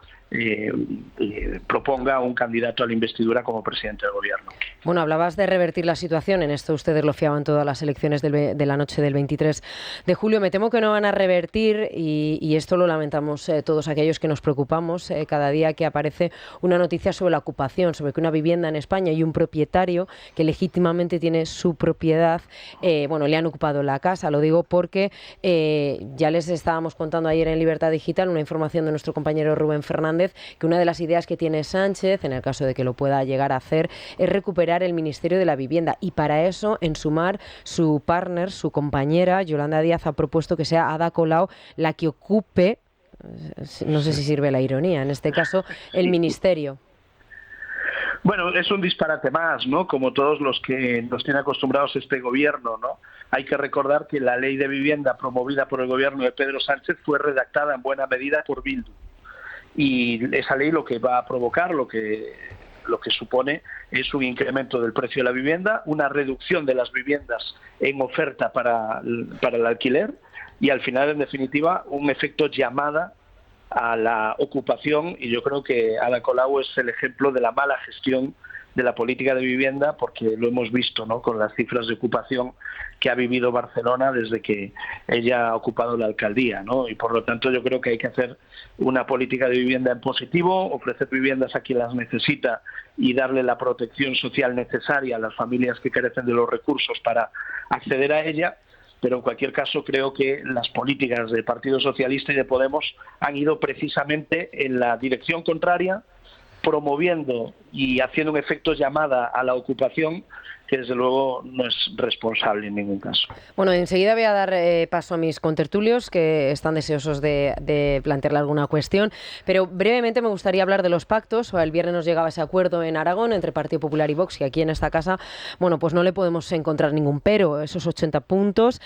[SPEAKER 10] proponga un candidato a la investidura como presidente del gobierno.
[SPEAKER 1] Bueno, hablabas de revertir la situación, en esto ustedes lo fiaban todas las elecciones de la noche del 23 de julio. Me temo que no van a revertir y esto lo lamentamos todos aquellos que nos preocupamos cada día que aparece una noticia sobre la ocupación, sobre que una vivienda en España y un propietario que legítimamente tiene su propiedad, bueno, le han ocupado la casa. Lo digo porque ya les estábamos contando ayer en Libertad Digital una información de nuestro compañero Rubén Fernández, que una de las ideas que tiene Sánchez, en el caso de que lo pueda llegar a hacer, es recuperar el Ministerio de la Vivienda, y para eso, en Sumar, su partner, su compañera, Yolanda Díaz, ha propuesto que sea Ada Colau la que ocupe, no sé si sirve la ironía, en este caso, el ministerio.
[SPEAKER 10] Bueno, es un disparate más, ¿no? Como todos los que nos tiene acostumbrados este gobierno, ¿no? Hay que recordar que la ley de vivienda promovida por el gobierno de Pedro Sánchez fue redactada en buena medida por Bildu. Y esa ley lo que va a provocar, lo que supone es un incremento del precio de la vivienda, una reducción de las viviendas en oferta para el alquiler y al final, en definitiva, un efecto llamada a la ocupación, y yo creo que Ada Colau es el ejemplo de la mala gestión de la política de vivienda, porque lo hemos visto, ¿no?, con las cifras de ocupación que ha vivido Barcelona desde que ella ha ocupado la alcaldía, ¿no? Y por lo tanto yo creo que hay que hacer una política de vivienda en positivo, ofrecer viviendas a quien las necesita y darle la protección social necesaria a las familias que carecen de los recursos para acceder a ella. Pero en cualquier caso creo que las políticas del Partido Socialista y de Podemos han ido precisamente en la dirección contraria, promoviendo y haciendo un efecto llamada a la ocupación que desde luego no es responsable en ningún caso.
[SPEAKER 1] Bueno, enseguida voy a dar paso a mis contertulios que están deseosos de plantearle alguna cuestión, pero brevemente me gustaría hablar de los pactos. El viernes nos llegaba ese acuerdo en Aragón entre Partido Popular y Vox, y aquí en esta casa, bueno, pues no le podemos encontrar ningún pero, esos 80 puntos.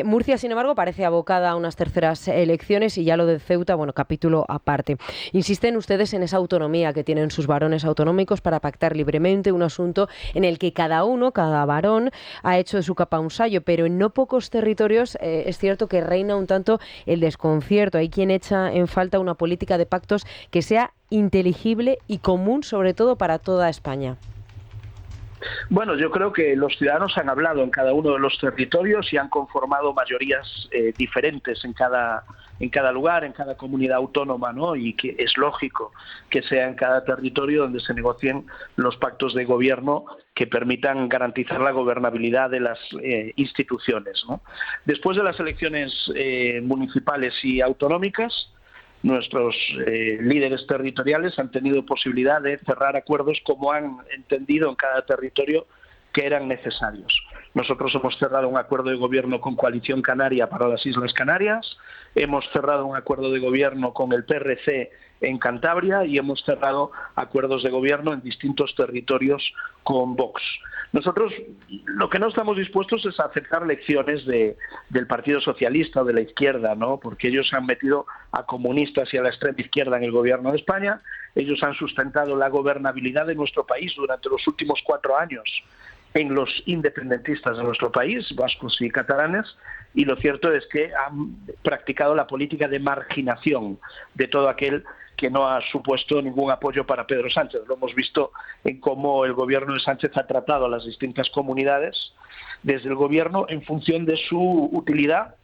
[SPEAKER 1] Murcia, sin embargo, parece abocada a unas terceras elecciones, y ya lo de Ceuta, bueno, capítulo aparte. Insisten ustedes en esa autonomía que tienen sus varones autonómicos para pactar libremente un asunto en el que cada varón ha hecho de su capa un sayo, pero en no pocos territorios es cierto que reina un tanto el desconcierto. Hay quien echa en falta una política de pactos que sea inteligible y común, sobre todo para toda España.
[SPEAKER 10] Bueno, yo creo que los ciudadanos han hablado en cada uno de los territorios y han conformado mayorías diferentes en cada lugar, en cada comunidad autónoma, ¿no? Y que es lógico que sea en cada territorio donde se negocien los pactos de gobierno que permitan garantizar la gobernabilidad de las instituciones, ¿no? Después de las elecciones municipales y autonómicas, nuestros líderes territoriales han tenido posibilidad de cerrar acuerdos como han entendido en cada territorio que eran necesarios. Nosotros hemos cerrado un acuerdo de gobierno con Coalición Canaria para las Islas Canarias, hemos cerrado un acuerdo de gobierno con el PRC en Cantabria y hemos cerrado acuerdos de gobierno en distintos territorios con Vox. Nosotros lo que no estamos dispuestos es a aceptar lecciones del Partido Socialista o de la izquierda, ¿no? Porque ellos han metido a comunistas y a la extrema izquierda en el gobierno de España, ellos han sustentado la gobernabilidad de nuestro país durante los últimos 4 años en los independentistas de nuestro país, vascos y catalanes, y lo cierto es que han practicado la política de marginación de todo aquel que no ha supuesto ningún apoyo para Pedro Sánchez. Lo hemos visto en cómo el gobierno de Sánchez ha tratado a las distintas comunidades desde el gobierno en función de su utilidad,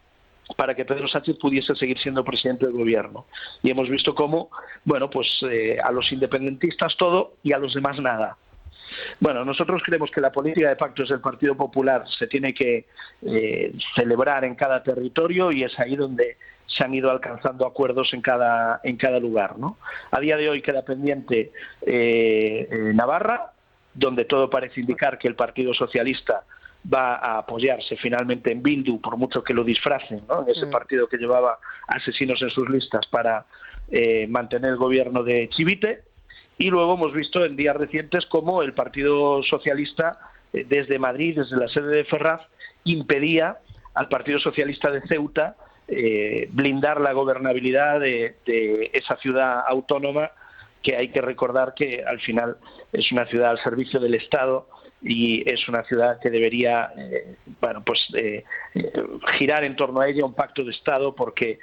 [SPEAKER 10] para que Pedro Sánchez pudiese seguir siendo presidente del gobierno. Y hemos visto cómo, bueno, pues a los independentistas todo y a los demás nada. Bueno, nosotros creemos que la política de pactos del Partido Popular se tiene que celebrar en cada territorio, y es ahí donde se han ido alcanzando acuerdos en cada lugar, ¿no? A día de hoy queda pendiente Navarra, donde todo parece indicar que el Partido Socialista va a apoyarse finalmente en Bildu, por mucho que lo disfracen, ¿no?, en ese partido que llevaba asesinos en sus listas para mantener el gobierno de Chivite. Y luego hemos visto en días recientes cómo el Partido Socialista, desde Madrid, desde la sede de Ferraz, impedía al Partido Socialista de Ceuta blindar la gobernabilidad de esa ciudad autónoma, que hay que recordar que al final es una ciudad al servicio del Estado y es una ciudad que debería girar en torno a ella un pacto de Estado, porque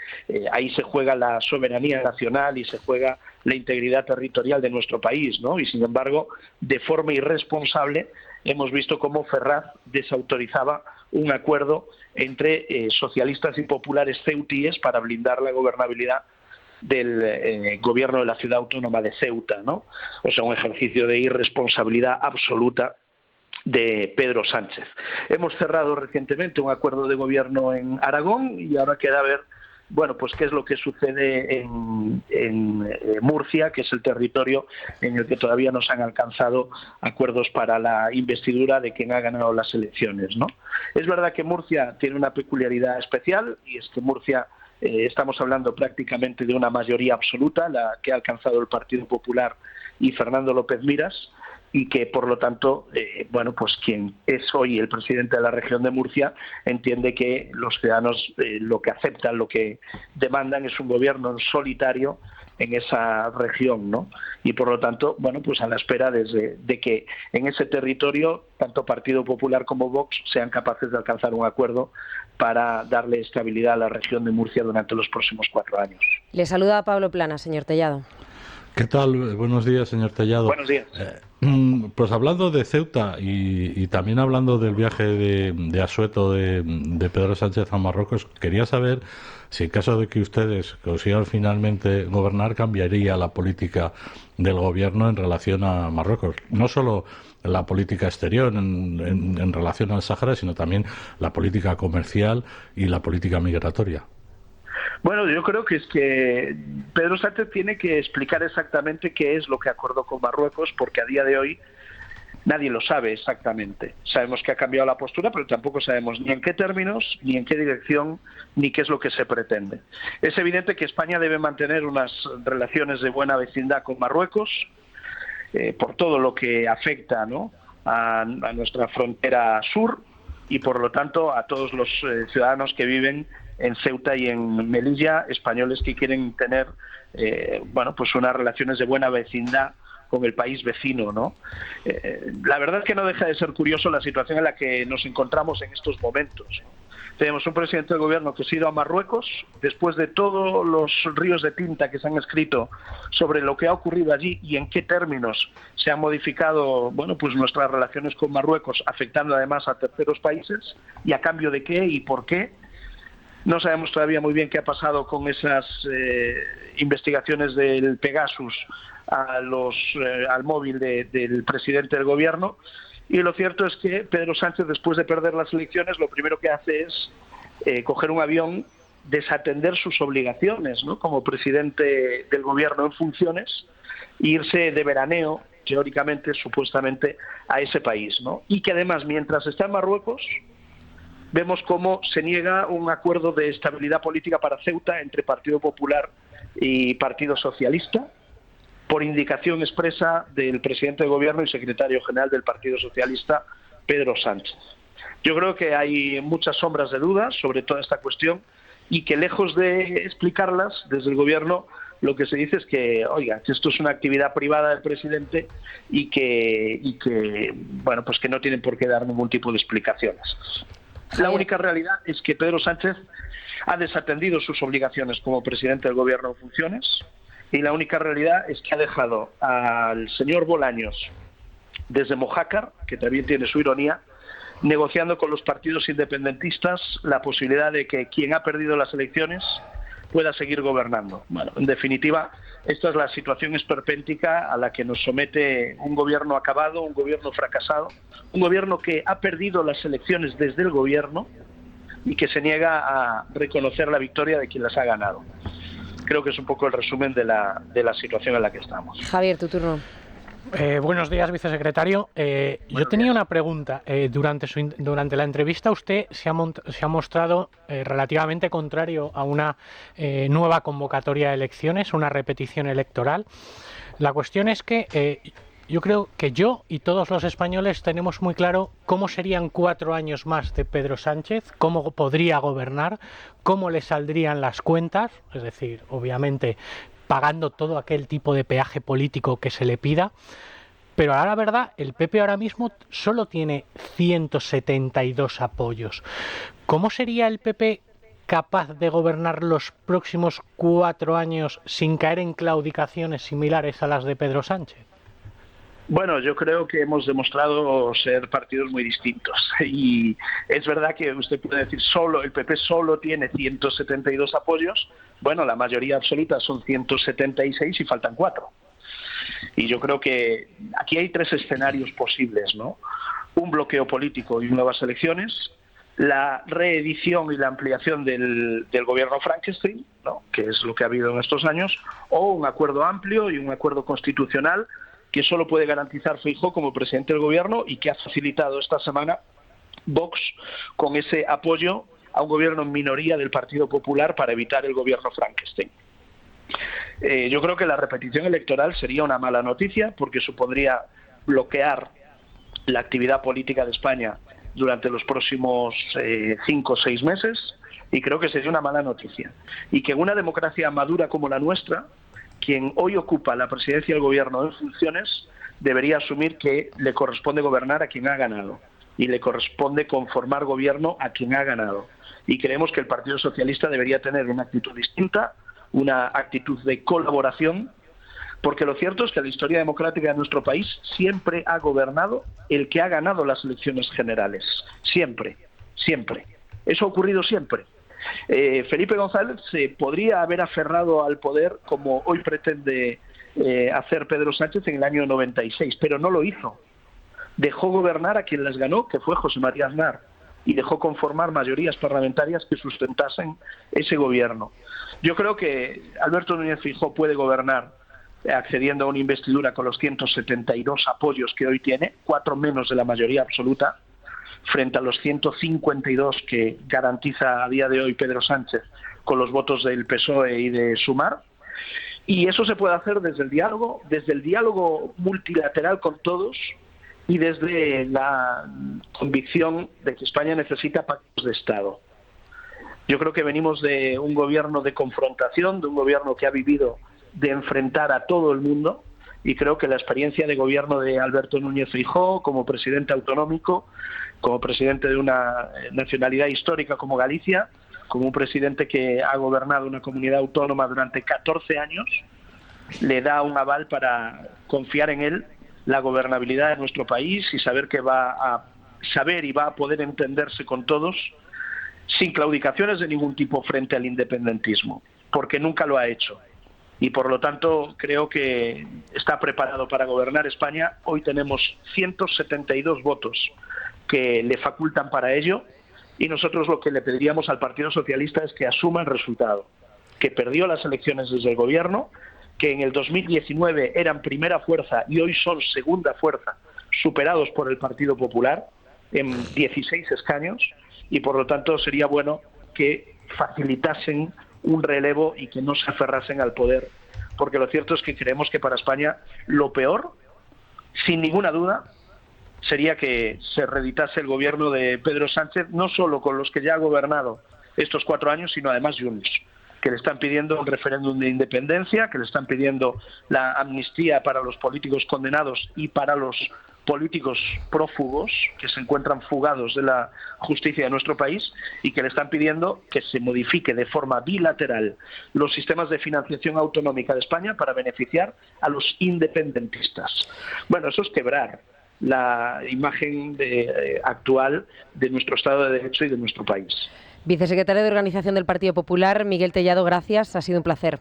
[SPEAKER 10] ahí se juega la soberanía nacional y se juega la integridad territorial de nuestro país, ¿no? Y sin embargo, de forma irresponsable, hemos visto cómo Ferraz desautorizaba un acuerdo entre socialistas y populares ceutíes para blindar la gobernabilidad del gobierno de la ciudad autónoma de Ceuta, ¿no? O sea, un ejercicio de irresponsabilidad absoluta de Pedro Sánchez. Hemos cerrado recientemente un acuerdo de gobierno en Aragón y ahora queda ver, bueno, pues qué es lo que sucede en Murcia, que es el territorio en el que todavía no se han alcanzado acuerdos para la investidura de quien ha ganado las elecciones, ¿no? Es verdad que Murcia tiene una peculiaridad especial, y es que Murcia estamos hablando prácticamente de una mayoría absoluta, la que ha alcanzado el Partido Popular y Fernando López Miras, y que por lo tanto, bueno, pues quien es hoy el presidente de la región de Murcia entiende que los ciudadanos lo que aceptan, lo que demandan es un gobierno en solitario en esa región, ¿no? Y por lo tanto, bueno, pues a la espera de que en ese territorio tanto Partido Popular como Vox sean capaces de alcanzar un acuerdo para darle estabilidad a la región de Murcia durante los próximos 4 años.
[SPEAKER 1] Le saluda Pablo Plana, señor Tellado.
[SPEAKER 2] ¿Qué tal? Buenos días, señor Tellado.
[SPEAKER 10] Buenos días.
[SPEAKER 2] Pues hablando de Ceuta y también hablando del viaje de asueto de Pedro Sánchez a Marruecos, quería saber si en caso de que ustedes consigan finalmente gobernar, cambiaría la política del gobierno en relación a Marruecos. No solo la política exterior en relación al Sáhara, sino también la política comercial y la política migratoria.
[SPEAKER 10] Bueno, yo creo que es que Pedro Sánchez tiene que explicar exactamente qué es lo que acordó con Marruecos, porque a día de hoy nadie lo sabe exactamente. Sabemos que ha cambiado la postura, pero tampoco sabemos ni en qué términos, ni en qué dirección, ni qué es lo que se pretende. Es evidente que España debe mantener unas relaciones de buena vecindad con Marruecos, por todo lo que afecta, ¿no?, a nuestra frontera sur, y por lo tanto a todos los ciudadanos que viven en Ceuta y en Melilla, españoles que quieren tener bueno, pues unas relaciones de buena vecindad con el país vecino, ¿no? La verdad es que no deja de ser curioso la situación en la que nos encontramos en estos momentos, ¿no? Tenemos un presidente del gobierno que se ha ido a Marruecos después de todos los ríos de tinta que se han escrito sobre lo que ha ocurrido allí y en qué términos se han modificado, bueno, pues nuestras relaciones con Marruecos, afectando además a terceros países, y a cambio de qué y por qué. No sabemos todavía muy bien qué ha pasado con esas investigaciones del Pegasus al móvil del presidente del gobierno. Y lo cierto es que Pedro Sánchez, después de perder las elecciones, lo primero que hace es coger un avión, desatender sus obligaciones, ¿no?, como presidente del gobierno en funciones, e irse de veraneo, teóricamente, supuestamente, a ese país, ¿no? Y que además, mientras está en Marruecos, vemos cómo se niega un acuerdo de estabilidad política para Ceuta entre Partido Popular y Partido Socialista, por indicación expresa del presidente del gobierno y secretario general del Partido Socialista, Pedro Sánchez. Yo creo que hay muchas sombras de dudas sobre toda esta cuestión, y que lejos de explicarlas desde el gobierno, lo que se dice es que, oiga, que esto es una actividad privada del presidente y que bueno, pues que no tienen por qué dar ningún tipo de explicaciones. La única realidad es que Pedro Sánchez ha desatendido sus obligaciones como presidente del gobierno en funciones, y la única realidad es que ha dejado al señor Bolaños desde Mojácar, que también tiene su ironía, negociando con los partidos independentistas la posibilidad de que quien ha perdido las elecciones pueda seguir gobernando. Bueno, en definitiva, esta es la situación esperpéntica a la que nos somete un gobierno acabado, un gobierno fracasado, un gobierno que ha perdido las elecciones desde el gobierno y que se niega a reconocer la victoria de quien las ha ganado. Creo que es un poco el resumen de la situación en la que estamos.
[SPEAKER 1] Javier, tu turno.
[SPEAKER 3] Buenos días, vicesecretario. Yo tenía una pregunta. Durante la entrevista usted se ha mostrado relativamente contrario a una nueva convocatoria de elecciones, una repetición electoral. La cuestión es que yo creo que yo y todos los españoles tenemos muy claro cómo serían 4 años más de Pedro Sánchez, cómo podría gobernar, cómo le saldrían las cuentas, es decir, obviamente pagando todo aquel tipo de peaje político que se le pida, pero ahora la verdad, el PP ahora mismo solo tiene 172 apoyos. ¿Cómo sería el PP capaz de gobernar los próximos 4 años sin caer en claudicaciones similares a las de Pedro Sánchez?
[SPEAKER 10] Bueno, yo creo que hemos demostrado ser partidos muy distintos y es verdad que usted puede decir el PP solo tiene 172 apoyos. Bueno, la mayoría absoluta son 176 y faltan 4. Y yo creo que aquí hay 3 escenarios posibles, ¿no? Un bloqueo político y nuevas elecciones, la reedición y la ampliación del gobierno Frankenstein, ¿no?, que es lo que ha habido en estos años, o un acuerdo amplio y un acuerdo constitucional que solo puede garantizar Feijóo como presidente del gobierno y que ha facilitado esta semana Vox con ese apoyo a un gobierno en minoría del Partido Popular para evitar el gobierno Frankenstein. Yo creo que la repetición electoral sería una mala noticia porque supondría bloquear la actividad política de España durante los próximos 5 o 6 meses y creo que sería una mala noticia. Y que en una democracia madura como la nuestra, quien hoy ocupa la presidencia del gobierno en funciones debería asumir que le corresponde gobernar a quien ha ganado y le corresponde conformar gobierno a quien ha ganado. Y creemos que el Partido Socialista debería tener una actitud distinta, una actitud de colaboración, porque lo cierto es que la historia democrática de nuestro país siempre ha gobernado el que ha ganado las elecciones generales. Siempre, siempre. Eso ha ocurrido siempre. Felipe González se podría haber aferrado al poder como hoy pretende hacer Pedro Sánchez en el año 96, pero no lo hizo. Dejó gobernar a quien las ganó, que fue José María Aznar, y dejó conformar mayorías parlamentarias que sustentasen ese gobierno. Yo creo que Alberto Núñez Feijóo puede gobernar accediendo a una investidura con los 172 apoyos que hoy tiene, 4 menos de la mayoría absoluta, frente a los 152 que garantiza a día de hoy Pedro Sánchez con los votos del PSOE y de Sumar. Y eso se puede hacer desde el diálogo multilateral con todos y desde la convicción de que España necesita pactos de Estado. Yo creo que venimos de un gobierno de confrontación, de un gobierno que ha vivido de enfrentar a todo el mundo, y creo que la experiencia de gobierno de Alberto Núñez Feijóo como presidente autonómico, como presidente de una nacionalidad histórica como Galicia, como un presidente que ha gobernado una comunidad autónoma durante 14 años, le da un aval para confiar en él la gobernabilidad de nuestro país y saber que va a saber y va a poder entenderse con todos sin claudicaciones de ningún tipo frente al independentismo, porque nunca lo ha hecho. Y por lo tanto creo que está preparado para gobernar España. Hoy tenemos 172 votos que le facultan para ello y nosotros lo que le pediríamos al Partido Socialista es que asuma el resultado, que perdió las elecciones desde el gobierno, que en el 2019 eran primera fuerza y hoy son segunda fuerza, superados por el Partido Popular en 16 escaños, y por lo tanto sería bueno que facilitasen un relevo y que no se aferrasen al poder, porque lo cierto es que creemos que para España lo peor, sin ninguna duda, sería que se reeditase el gobierno de Pedro Sánchez, no solo con los que ya ha gobernado estos 4 años, sino además Junts, que le están pidiendo un referéndum de independencia, que le están pidiendo la amnistía para los políticos condenados y para los políticos prófugos que se encuentran fugados de la justicia de nuestro país, y que le están pidiendo que se modifique de forma bilateral los sistemas de financiación autonómica de España para beneficiar a los independentistas. Bueno, eso es quebrar la imagen actual de nuestro Estado de Derecho y de nuestro país.
[SPEAKER 1] Vicesecretario de Organización del Partido Popular, Miguel Tellado, gracias. Ha sido un placer.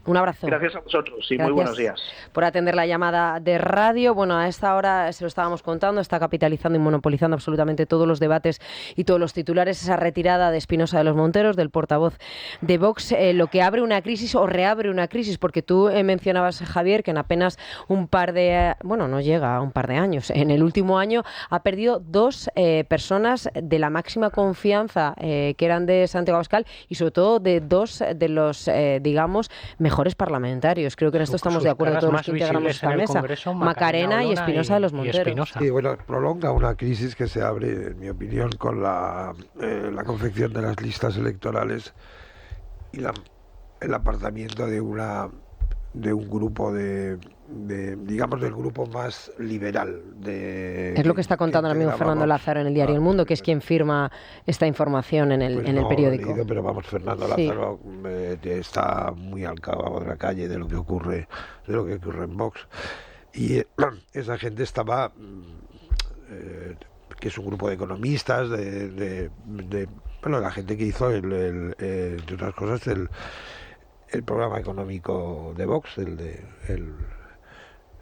[SPEAKER 1] Un abrazo.
[SPEAKER 10] Gracias a vosotros y
[SPEAKER 1] Gracias
[SPEAKER 10] muy buenos días.
[SPEAKER 1] Por atender la llamada de radio. Bueno, a esta hora se lo estábamos contando, está capitalizando y monopolizando absolutamente todos los debates y todos los titulares. Esa retirada de Espinosa de los Monteros, del portavoz de Vox, lo que abre una crisis o reabre una crisis, porque tú mencionabas, Javier, que en apenas un par de... Bueno, no llega a un par de años. En el último año ha perdido 2 personas de la máxima confianza que eran de Santiago Abascal y sobre todo de 2 de los, digamos, mejores parlamentarios. Creo que en esto estamos de acuerdo todos los que integramos esta mesa. Macarena y Espinosa de los Monteros.
[SPEAKER 5] Sí, bueno, prolonga una crisis que se abre, en mi opinión, con la confección de las listas electorales y el apartamiento de un grupo digamos, del grupo más liberal.
[SPEAKER 1] Es lo que está contando el amigo Fernando Lázaro en el diario El Mundo, que es quien firma esta información en el periódico.
[SPEAKER 5] Leído, pero vamos, Fernando Lázaro está muy al cabo de la calle de lo que ocurre en Vox. Y esa gente estaba, que es un grupo de economistas, bueno, la gente que hizo, entre otras cosas, el programa económico de Vox,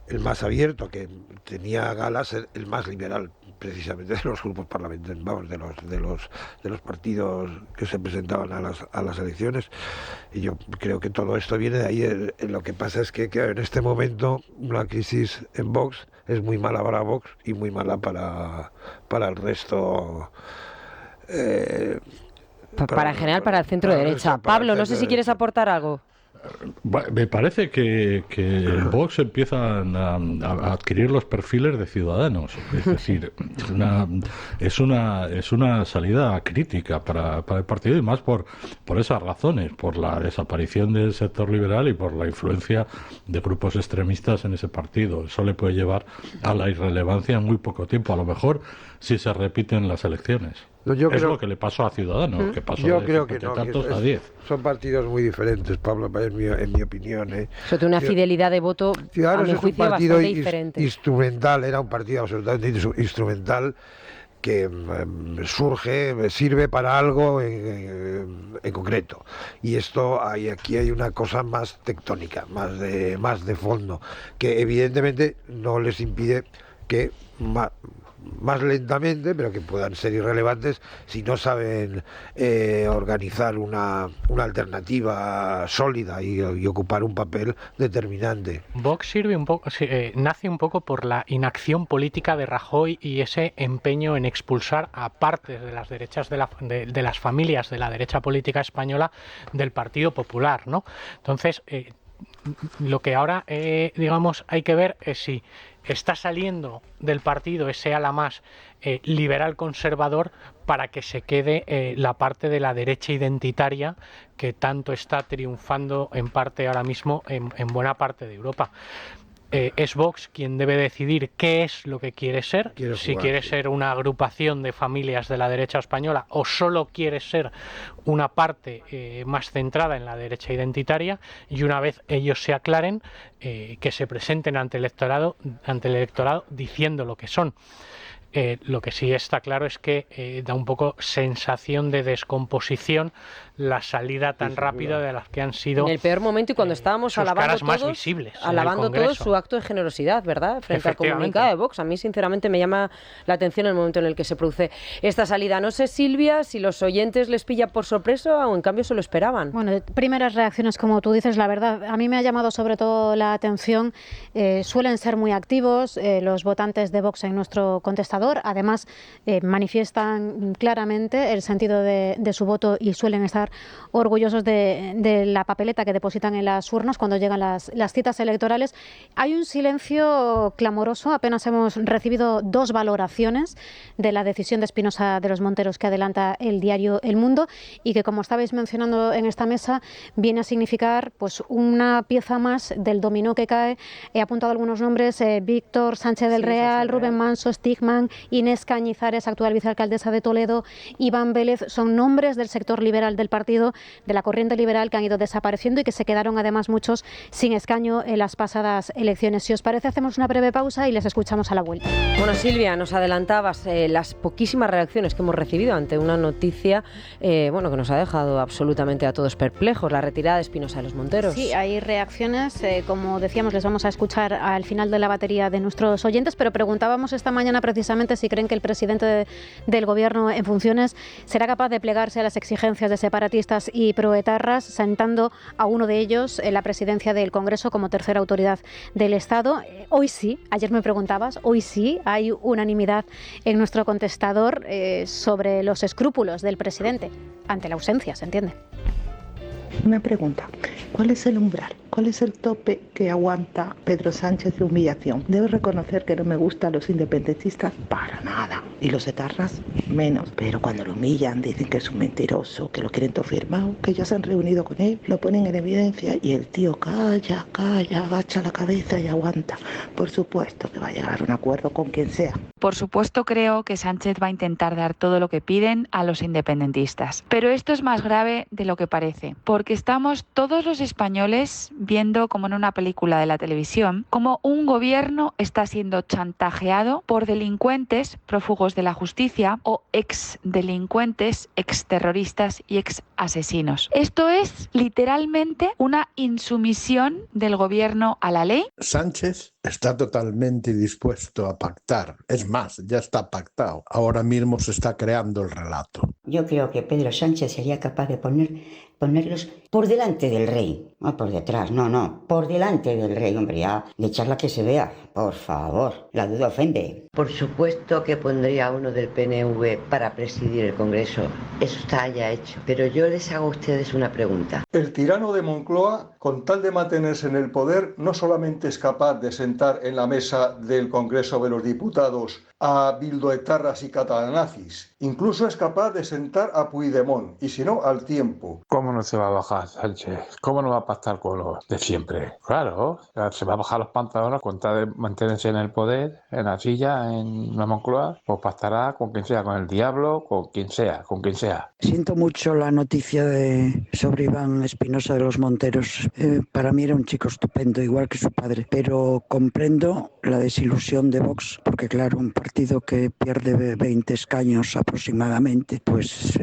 [SPEAKER 5] el más abierto, que tenía a gala ser el más liberal, precisamente de los grupos parlamentarios, vamos, de los partidos que se presentaban a las elecciones. Y yo creo que todo esto viene de ahí. Lo que pasa es que en este momento una crisis en Vox es muy mala para Vox y muy mala para el resto.
[SPEAKER 1] Para en general, para el centro derecha. Pablo, no sé si quieres aportar algo.
[SPEAKER 2] Me parece que Vox empiezan a adquirir los perfiles de ciudadanos. Es decir, es una salida crítica para el partido, y más por esas razones, por la desaparición del sector liberal y por la influencia de grupos extremistas en ese partido. Eso le puede llevar a la irrelevancia en muy poco tiempo, a lo mejor si se repiten las elecciones. Es lo que le pasó a Ciudadanos, que pasó de tantos a 10.
[SPEAKER 5] Son partidos muy diferentes, Pablo, en mi opinión.
[SPEAKER 1] Sobre una fidelidad de voto,
[SPEAKER 5] Ciudadanos
[SPEAKER 1] a mi juicio,
[SPEAKER 5] es un partido
[SPEAKER 1] bastante diferente.
[SPEAKER 5] Instrumental, era un partido absolutamente instrumental que sirve para algo en concreto. Y aquí hay una cosa más tectónica, más de fondo, que evidentemente no les impide que más lentamente, pero que puedan ser irrelevantes si no saben organizar una alternativa sólida y ocupar un papel determinante.
[SPEAKER 3] Vox sirve un poco, nace un poco por la inacción política de Rajoy y ese empeño en expulsar a partes de las derechas de las familias de la derecha política española del Partido Popular, ¿no? Entonces, lo que ahora, digamos, hay que ver es si está saliendo del partido ese ala más liberal conservador para que se quede la parte de la derecha identitaria que tanto está triunfando en parte ahora mismo en buena parte de Europa. Es Vox quien debe decidir qué es lo que quiere ser, si quiere ser una agrupación de familias de la derecha española o solo quiere ser una parte más centrada en la derecha identitaria, y una vez ellos se aclaren, que se presenten ante el electorado diciendo lo que son. Lo que sí está claro es que da un poco sensación de descomposición la salida tan rápida de las que han sido
[SPEAKER 1] en el peor momento, y cuando estábamos alabando todos su acto de generosidad, ¿verdad?, frente al comunicado de Vox. A mí sinceramente me llama la atención el momento en el que se produce esta salida. No sé, Silvia, si los oyentes les pilla por sorpresa o en cambio se lo esperaban.
[SPEAKER 11] Bueno, primeras reacciones, como tú dices, la verdad, a mí me ha llamado sobre todo la atención. Suelen ser muy activos los votantes de Vox en nuestro contestador. Además, manifiestan claramente el sentido de su voto y suelen estar orgullosos de la papeleta que depositan en las urnas cuando llegan las citas electorales. Hay un silencio clamoroso. Apenas hemos recibido 2 valoraciones de la decisión de Espinosa de los Monteros que adelanta el diario El Mundo, y que, como estabais mencionando en esta mesa, viene a significar pues una pieza más del dominó que cae. He apuntado algunos nombres: Víctor Sánchez del Real, Rubén Manso, Stigman, Inés Cañizares, actual vicealcaldesa de Toledo, Iván Vélez, son nombres del sector liberal del partido, de la corriente liberal, que han ido desapareciendo y que se quedaron además muchos sin escaño en las pasadas elecciones. Si os parece, hacemos una breve pausa y les escuchamos a la vuelta.
[SPEAKER 1] Bueno, Silvia, nos adelantabas las poquísimas reacciones que hemos recibido ante una noticia que nos ha dejado absolutamente a todos perplejos, la retirada de Espinosa de los Monteros.
[SPEAKER 11] Sí, hay reacciones, como decíamos, les vamos a escuchar al final de la batería de nuestros oyentes, pero preguntábamos esta mañana precisamente si creen que el presidente del Gobierno en funciones será capaz de plegarse a las exigencias de separatistas y proetarras, sentando a uno de ellos en la presidencia del Congreso como tercera autoridad del Estado. Hoy sí, ayer me preguntabas, hoy sí hay unanimidad en nuestro contestador sobre los escrúpulos del presidente ante la ausencia, ¿se entiende?
[SPEAKER 12] Una pregunta, ¿cuál es el umbral? ¿Cuál es el tope que aguanta Pedro Sánchez de humillación? Debo reconocer que no me gustan los independentistas para nada, y los etarras menos, pero cuando lo humillan dicen que es un mentiroso, que lo quieren todo firmado, que ya se han reunido con él, lo ponen en evidencia y el tío calla, agacha la cabeza y aguanta. Por supuesto que va a llegar a un acuerdo con quien sea.
[SPEAKER 13] Por supuesto creo que Sánchez va a intentar dar todo lo que piden a los independentistas, pero esto es más grave de lo que parece, porque estamos todos los españoles viendo, como en una película de la televisión, cómo un gobierno está siendo chantajeado por delincuentes prófugos de la justicia o exdelincuentes, exterroristas y exasesinos. Esto es literalmente una insumisión del gobierno a la ley.
[SPEAKER 14] Sánchez está totalmente dispuesto a pactar. Es más, ya está pactado. Ahora mismo se está creando el relato.
[SPEAKER 15] Yo creo que Pedro Sánchez sería capaz de ponerlos por delante del rey, no por detrás, no, por delante del rey, hombre, ya, de echarla que se vea, por favor, la duda ofende.
[SPEAKER 16] Por supuesto que pondría a uno del PNV para presidir el Congreso, eso está ya hecho, pero yo les hago a ustedes una pregunta.
[SPEAKER 17] El tirano de Moncloa, con tal de mantenerse en el poder, no solamente es capaz de sentar en la mesa del Congreso de los Diputados a bildoetarras y catalanazis, incluso es capaz de sentar a Puigdemont, y si no, al tiempo.
[SPEAKER 18] ¿Cómo no se va a bajar Sánchez? ¿Cómo no va a pactar con los de siempre? Claro, se va a bajar los pantalones con tal de mantenerse en el poder, en la silla, en la Moncloa, pues pactará con quien sea, con el diablo, con quien sea.
[SPEAKER 19] Siento mucho la noticia sobre Iván Espinosa de los Monteros. Para mí era un chico estupendo, igual que su padre, pero comprendo la desilusión de Vox, porque claro, un partido que pierde 20 escaños aproximadamente, pues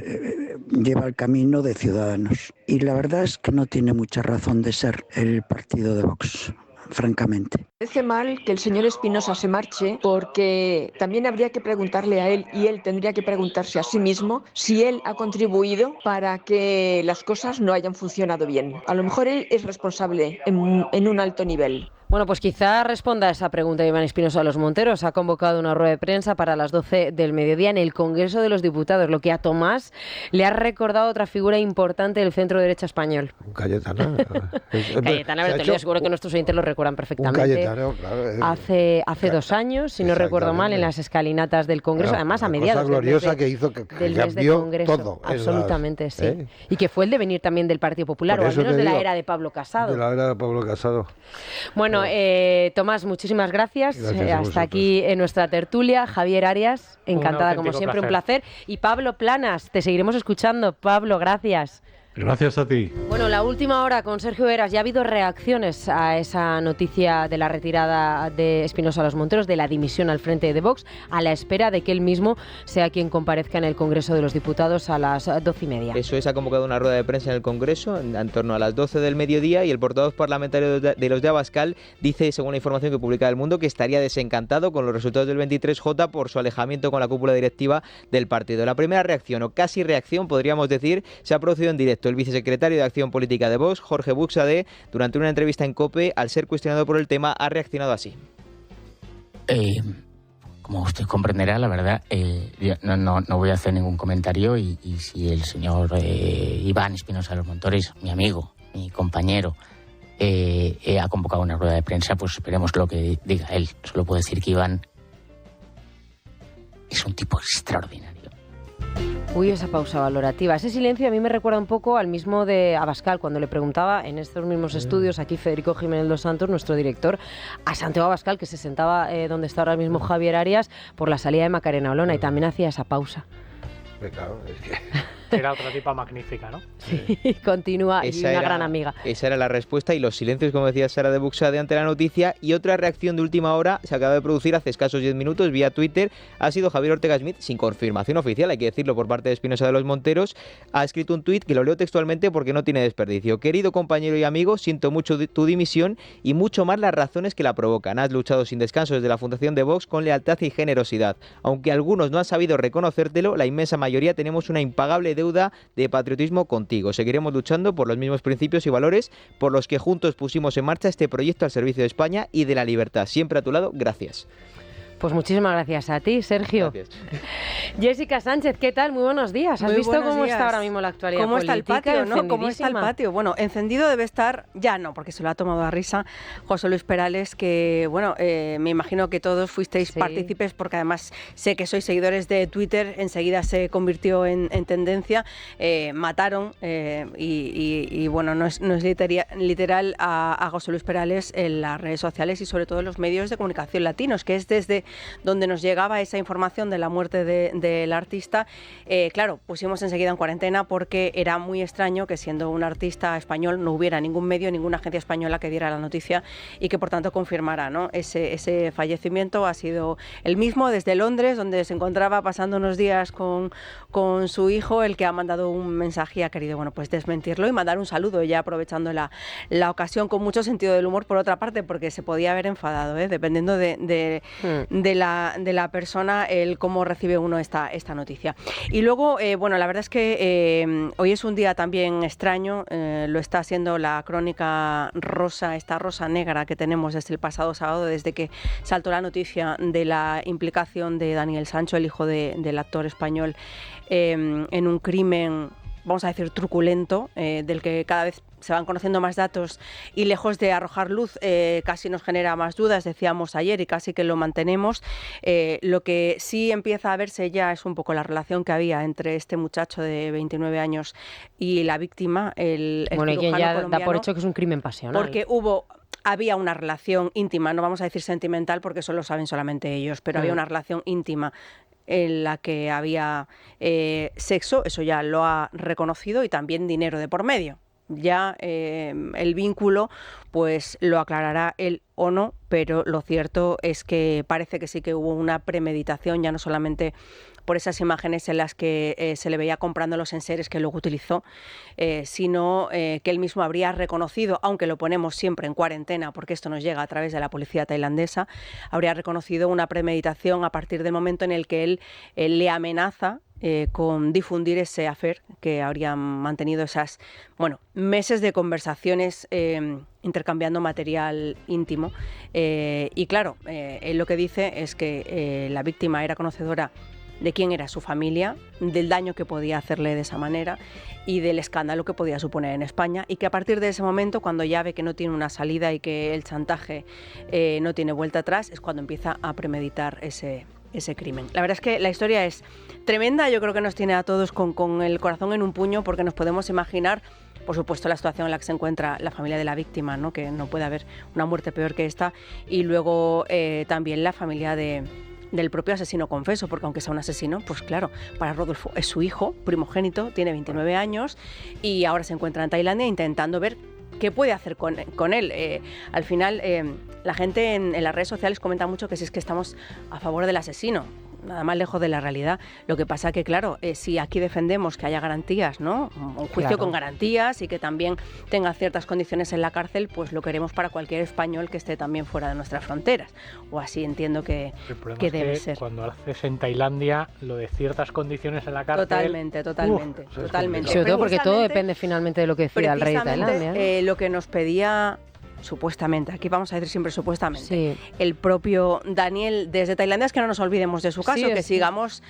[SPEAKER 19] lleva el camino de Ciudadanos. Y la verdad es que no tiene mucha razón de ser el partido de Vox, francamente.
[SPEAKER 20] Me parece mal que el señor Espinosa se marche, porque también habría que preguntarle a él, y él tendría que preguntarse a sí mismo, si él ha contribuido para que las cosas no hayan funcionado bien. A lo mejor él es responsable en un alto nivel.
[SPEAKER 1] Bueno, pues quizá responda a esa pregunta Iván Espinosa de los Monteros. Ha convocado una rueda de prensa para las 12 del mediodía en el Congreso de los Diputados, lo que a Tomás le ha recordado otra figura importante del centro derecha español.
[SPEAKER 5] Cayetana.
[SPEAKER 1] Cayetana Bertolini, seguro que nuestros oyentes lo recuerdan perfectamente.
[SPEAKER 5] Cayetano, claro.
[SPEAKER 1] Hace 2 años, si no recuerdo mal, en las escalinatas del Congreso, además a mediados
[SPEAKER 5] del mes
[SPEAKER 1] de,
[SPEAKER 5] que hizo que
[SPEAKER 1] del Congreso.
[SPEAKER 5] Todo.
[SPEAKER 1] Absolutamente, sí. Y que fue el devenir también del Partido Popular, o al menos de la era de Pablo Casado.
[SPEAKER 5] De la era de Pablo Casado.
[SPEAKER 1] Bueno, Tomás, muchísimas gracias. Hasta aquí en nuestra tertulia. Javier Arias, encantada como siempre, un placer. Y Pablo Planas, te seguiremos escuchando. Pablo, gracias.
[SPEAKER 2] Gracias a ti.
[SPEAKER 1] Bueno, la última hora con Sergio Heras. Ya ha habido reacciones a esa noticia de la retirada de Espinosa de los Monteros, de la dimisión al frente de Vox, a la espera de que él mismo sea quien comparezca en el Congreso de los Diputados a las 12:30.
[SPEAKER 4] Eso es, ha convocado una rueda de prensa en el Congreso en torno a las 12 del mediodía, y el portavoz parlamentario de los de Abascal dice, según la información que publica El Mundo, que estaría desencantado con los resultados del 23J por su alejamiento con la cúpula directiva del partido. La primera reacción, o casi reacción, podríamos decir, se ha producido en directo. El vicesecretario de Acción Política de Vox, Jorge Buxadé, durante una entrevista en COPE, al ser cuestionado por el tema, ha reaccionado así.
[SPEAKER 21] Como usted comprenderá, la verdad, no voy a hacer ningún comentario, y si el señor Iván Espinosa de los Monteros, mi amigo, mi compañero, ha convocado una rueda de prensa, pues esperemos lo que diga él. Solo puedo decir que Iván es un tipo extraordinario.
[SPEAKER 1] Uy, esa pausa valorativa. Ese silencio a mí me recuerda un poco al mismo de Abascal, cuando le preguntaba en estos mismos estudios, aquí Federico Jiménez dos Santos, nuestro director, a Santiago Abascal, que se sentaba donde está ahora mismo Javier Arias, por la salida de Macarena Olona, y también hacía esa pausa.
[SPEAKER 5] Claro, es que...
[SPEAKER 3] Era otra tipa magnífica, ¿no?
[SPEAKER 1] Sí, continúa, y una gran amiga.
[SPEAKER 4] Esa era la respuesta, y los silencios, como decía Sara de Buxade ante la noticia. Y otra reacción de última hora se acaba de producir hace escasos 10 minutos vía Twitter. Ha sido Javier Ortega Smith, sin confirmación oficial, hay que decirlo, por parte de Espinosa de los Monteros. Ha escrito un tuit que lo leo textualmente porque no tiene desperdicio. Querido compañero y amigo, siento mucho tu dimisión y mucho más las razones que la provocan. Has luchado sin descanso desde la fundación de Vox con lealtad y generosidad. Aunque algunos no han sabido reconocértelo, la inmensa mayoría tenemos una impagable deuda de patriotismo contigo. Seguiremos luchando por los mismos principios y valores por los que juntos pusimos en marcha este proyecto al servicio de España y de la libertad. Siempre a tu lado, gracias.
[SPEAKER 1] Pues muchísimas gracias a ti, Sergio.
[SPEAKER 4] Gracias.
[SPEAKER 1] Jessica Sánchez, ¿qué tal? Muy buenos días. ¿Has
[SPEAKER 6] Muy
[SPEAKER 1] visto
[SPEAKER 6] buenos
[SPEAKER 1] cómo
[SPEAKER 6] días.
[SPEAKER 1] está ahora mismo la actualidad
[SPEAKER 6] ¿Cómo está el
[SPEAKER 1] política?
[SPEAKER 6] patio, no? ¿Cómo está el patio? Bueno, encendido debe estar, ya no, porque se lo ha tomado a risa José Luis Perales, que, bueno, me imagino que todos fuisteis partícipes, porque además sé que sois seguidores de Twitter, enseguida se convirtió en tendencia, mataron, y bueno, no es literal a José Luis Perales en las redes sociales y sobre todo en los medios de comunicación latinos, que es desde donde nos llegaba esa información de la muerte del artista. Claro, pusimos enseguida en cuarentena porque era muy extraño que, siendo un artista español, no hubiera ningún medio, ninguna agencia española que diera la noticia y que por tanto confirmara, ¿no? Ese fallecimiento. Ha sido el mismo desde Londres, donde se encontraba pasando unos días con su hijo, el que ha mandado un mensaje y ha querido, bueno, pues desmentirlo y mandar un saludo, ya aprovechando la ocasión, con mucho sentido del humor, por otra parte, porque se podía haber enfadado, dependiendo de la persona, el cómo recibe uno esta noticia. Y luego, bueno, la verdad es que hoy es un día también extraño, lo está haciendo la crónica rosa, esta rosa negra que tenemos desde el pasado sábado, desde que saltó la noticia de la implicación de Daniel Sancho, el hijo del actor español, en un crimen, vamos a decir, truculento, del que cada vez se van conociendo más datos y, lejos de arrojar luz, casi nos genera más dudas, decíamos ayer, y casi que lo mantenemos. Lo que sí empieza a verse ya es un poco la relación que había entre este muchacho de 29 años y la víctima, el
[SPEAKER 1] bueno, y quien ya
[SPEAKER 6] colombiano,
[SPEAKER 1] da por hecho que es un crimen pasional.
[SPEAKER 6] porque había una relación íntima, no vamos a decir sentimental porque eso lo saben solamente ellos, pero había una relación íntima en la que había sexo, eso ya lo ha reconocido, y también dinero de por medio. Ya el vínculo pues lo aclarará él o no, pero lo cierto es que parece que sí que hubo una premeditación, ya no solamente por esas imágenes en las que se le veía comprando los enseres que luego utilizó, sino que él mismo habría reconocido, aunque lo ponemos siempre en cuarentena porque esto nos llega a través de la policía tailandesa, habría reconocido una premeditación a partir del momento en el que él le amenaza con difundir ese affair, que habrían mantenido esas, bueno, meses de conversaciones intercambiando material íntimo. Y claro, él lo que dice es que la víctima era conocedora de quién era su familia, del daño que podía hacerle de esa manera y del escándalo que podía suponer en España, y que a partir de ese momento, cuando ya ve que no tiene una salida y que el chantaje no tiene vuelta atrás, es cuando empieza a premeditar ese crimen. La verdad es que la historia es tremenda, yo creo que nos tiene a todos con el corazón en un puño, porque nos podemos imaginar, por supuesto, la situación en la que se encuentra la familia de la víctima, ¿no? Que no puede haber una muerte peor que esta, y luego también la familia del propio asesino confeso, porque aunque sea un asesino, pues claro, para Rodolfo es su hijo primogénito, tiene 29 años y ahora se encuentra en Tailandia intentando ver qué puede hacer con él. Al final, la gente en las redes sociales comenta mucho que si es que estamos a favor del asesino, nada más lejos de la realidad. Lo que pasa que, claro, si aquí defendemos que haya garantías, ¿no? Un juicio
[SPEAKER 1] Claro.
[SPEAKER 6] con garantías y que también tenga ciertas condiciones en la cárcel, pues lo queremos para cualquier español que esté también fuera de nuestras fronteras. O así entiendo que debe ser.
[SPEAKER 3] Cuando haces en Tailandia, lo de ciertas condiciones en la cárcel...
[SPEAKER 6] Totalmente.
[SPEAKER 1] Sobre todo porque todo depende finalmente de lo que decida el rey de Tailandia, ¿no?
[SPEAKER 6] Lo que nos pedía, supuestamente, aquí vamos a decir siempre supuestamente, el propio Daniel desde Tailandia, es que no nos olvidemos de su caso, que sigamos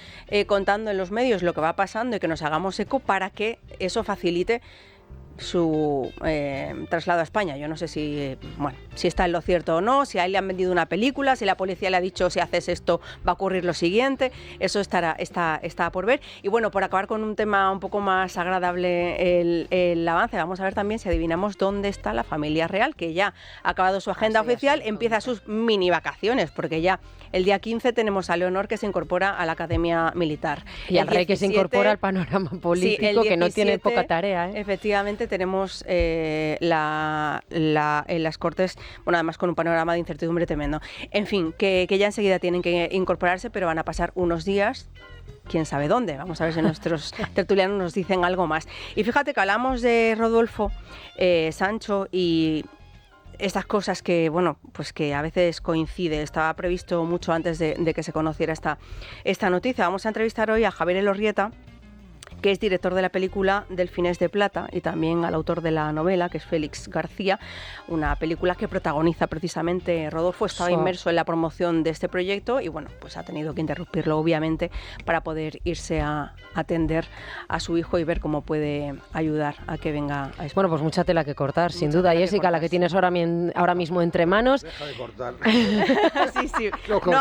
[SPEAKER 6] contando en los medios lo que va pasando y que nos hagamos eco para que eso facilite su traslado a España. Yo no sé si está en lo cierto o no, si a él le han vendido una película, si la policía le ha dicho si haces esto va a ocurrir lo siguiente. Eso está por ver. Y bueno, por acabar con un tema un poco más agradable, el avance, vamos a ver también si adivinamos dónde está la familia real, que ya ha acabado su agenda oficial, empieza sus mini vacaciones, porque ya el día 15 tenemos a Leonor, que se incorpora a la Academia Militar.
[SPEAKER 1] Y al rey, que se incorpora al panorama político, sí, que no tiene poca tarea.
[SPEAKER 6] Efectivamente, tenemos en las Cortes, además con un panorama de incertidumbre tremendo. En fin, que ya enseguida tienen que incorporarse, pero van a pasar unos días, quién sabe dónde. Vamos a ver si nuestros tertulianos nos dicen algo más. Y fíjate que hablamos de Rodolfo, Sancho y estas cosas que, pues que a veces coincide. Estaba previsto mucho antes de que se conociera esta noticia. Vamos a entrevistar hoy a Javier Elorrieta, que es director de la película Delfines de Plata, y también al autor de la novela, que es Félix García, una película que protagoniza precisamente Rodolfo. Estaba inmerso en la promoción de este proyecto y pues ha tenido que interrumpirlo, obviamente, para poder irse a atender a su hijo y ver cómo puede ayudar a que venga a España.
[SPEAKER 1] Pues mucha tela que cortar, sin duda, Jessica, la que tienes ahora mismo entre manos.
[SPEAKER 5] Deja de cortar.
[SPEAKER 6] Sí. No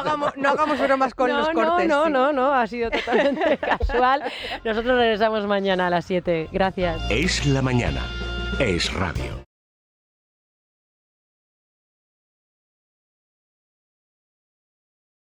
[SPEAKER 6] hagamos bromas con los cortes.
[SPEAKER 1] No, ha sido totalmente casual. Nosotros regresamos mañana a las 7. Gracias.
[SPEAKER 7] Es la mañana. Es radio.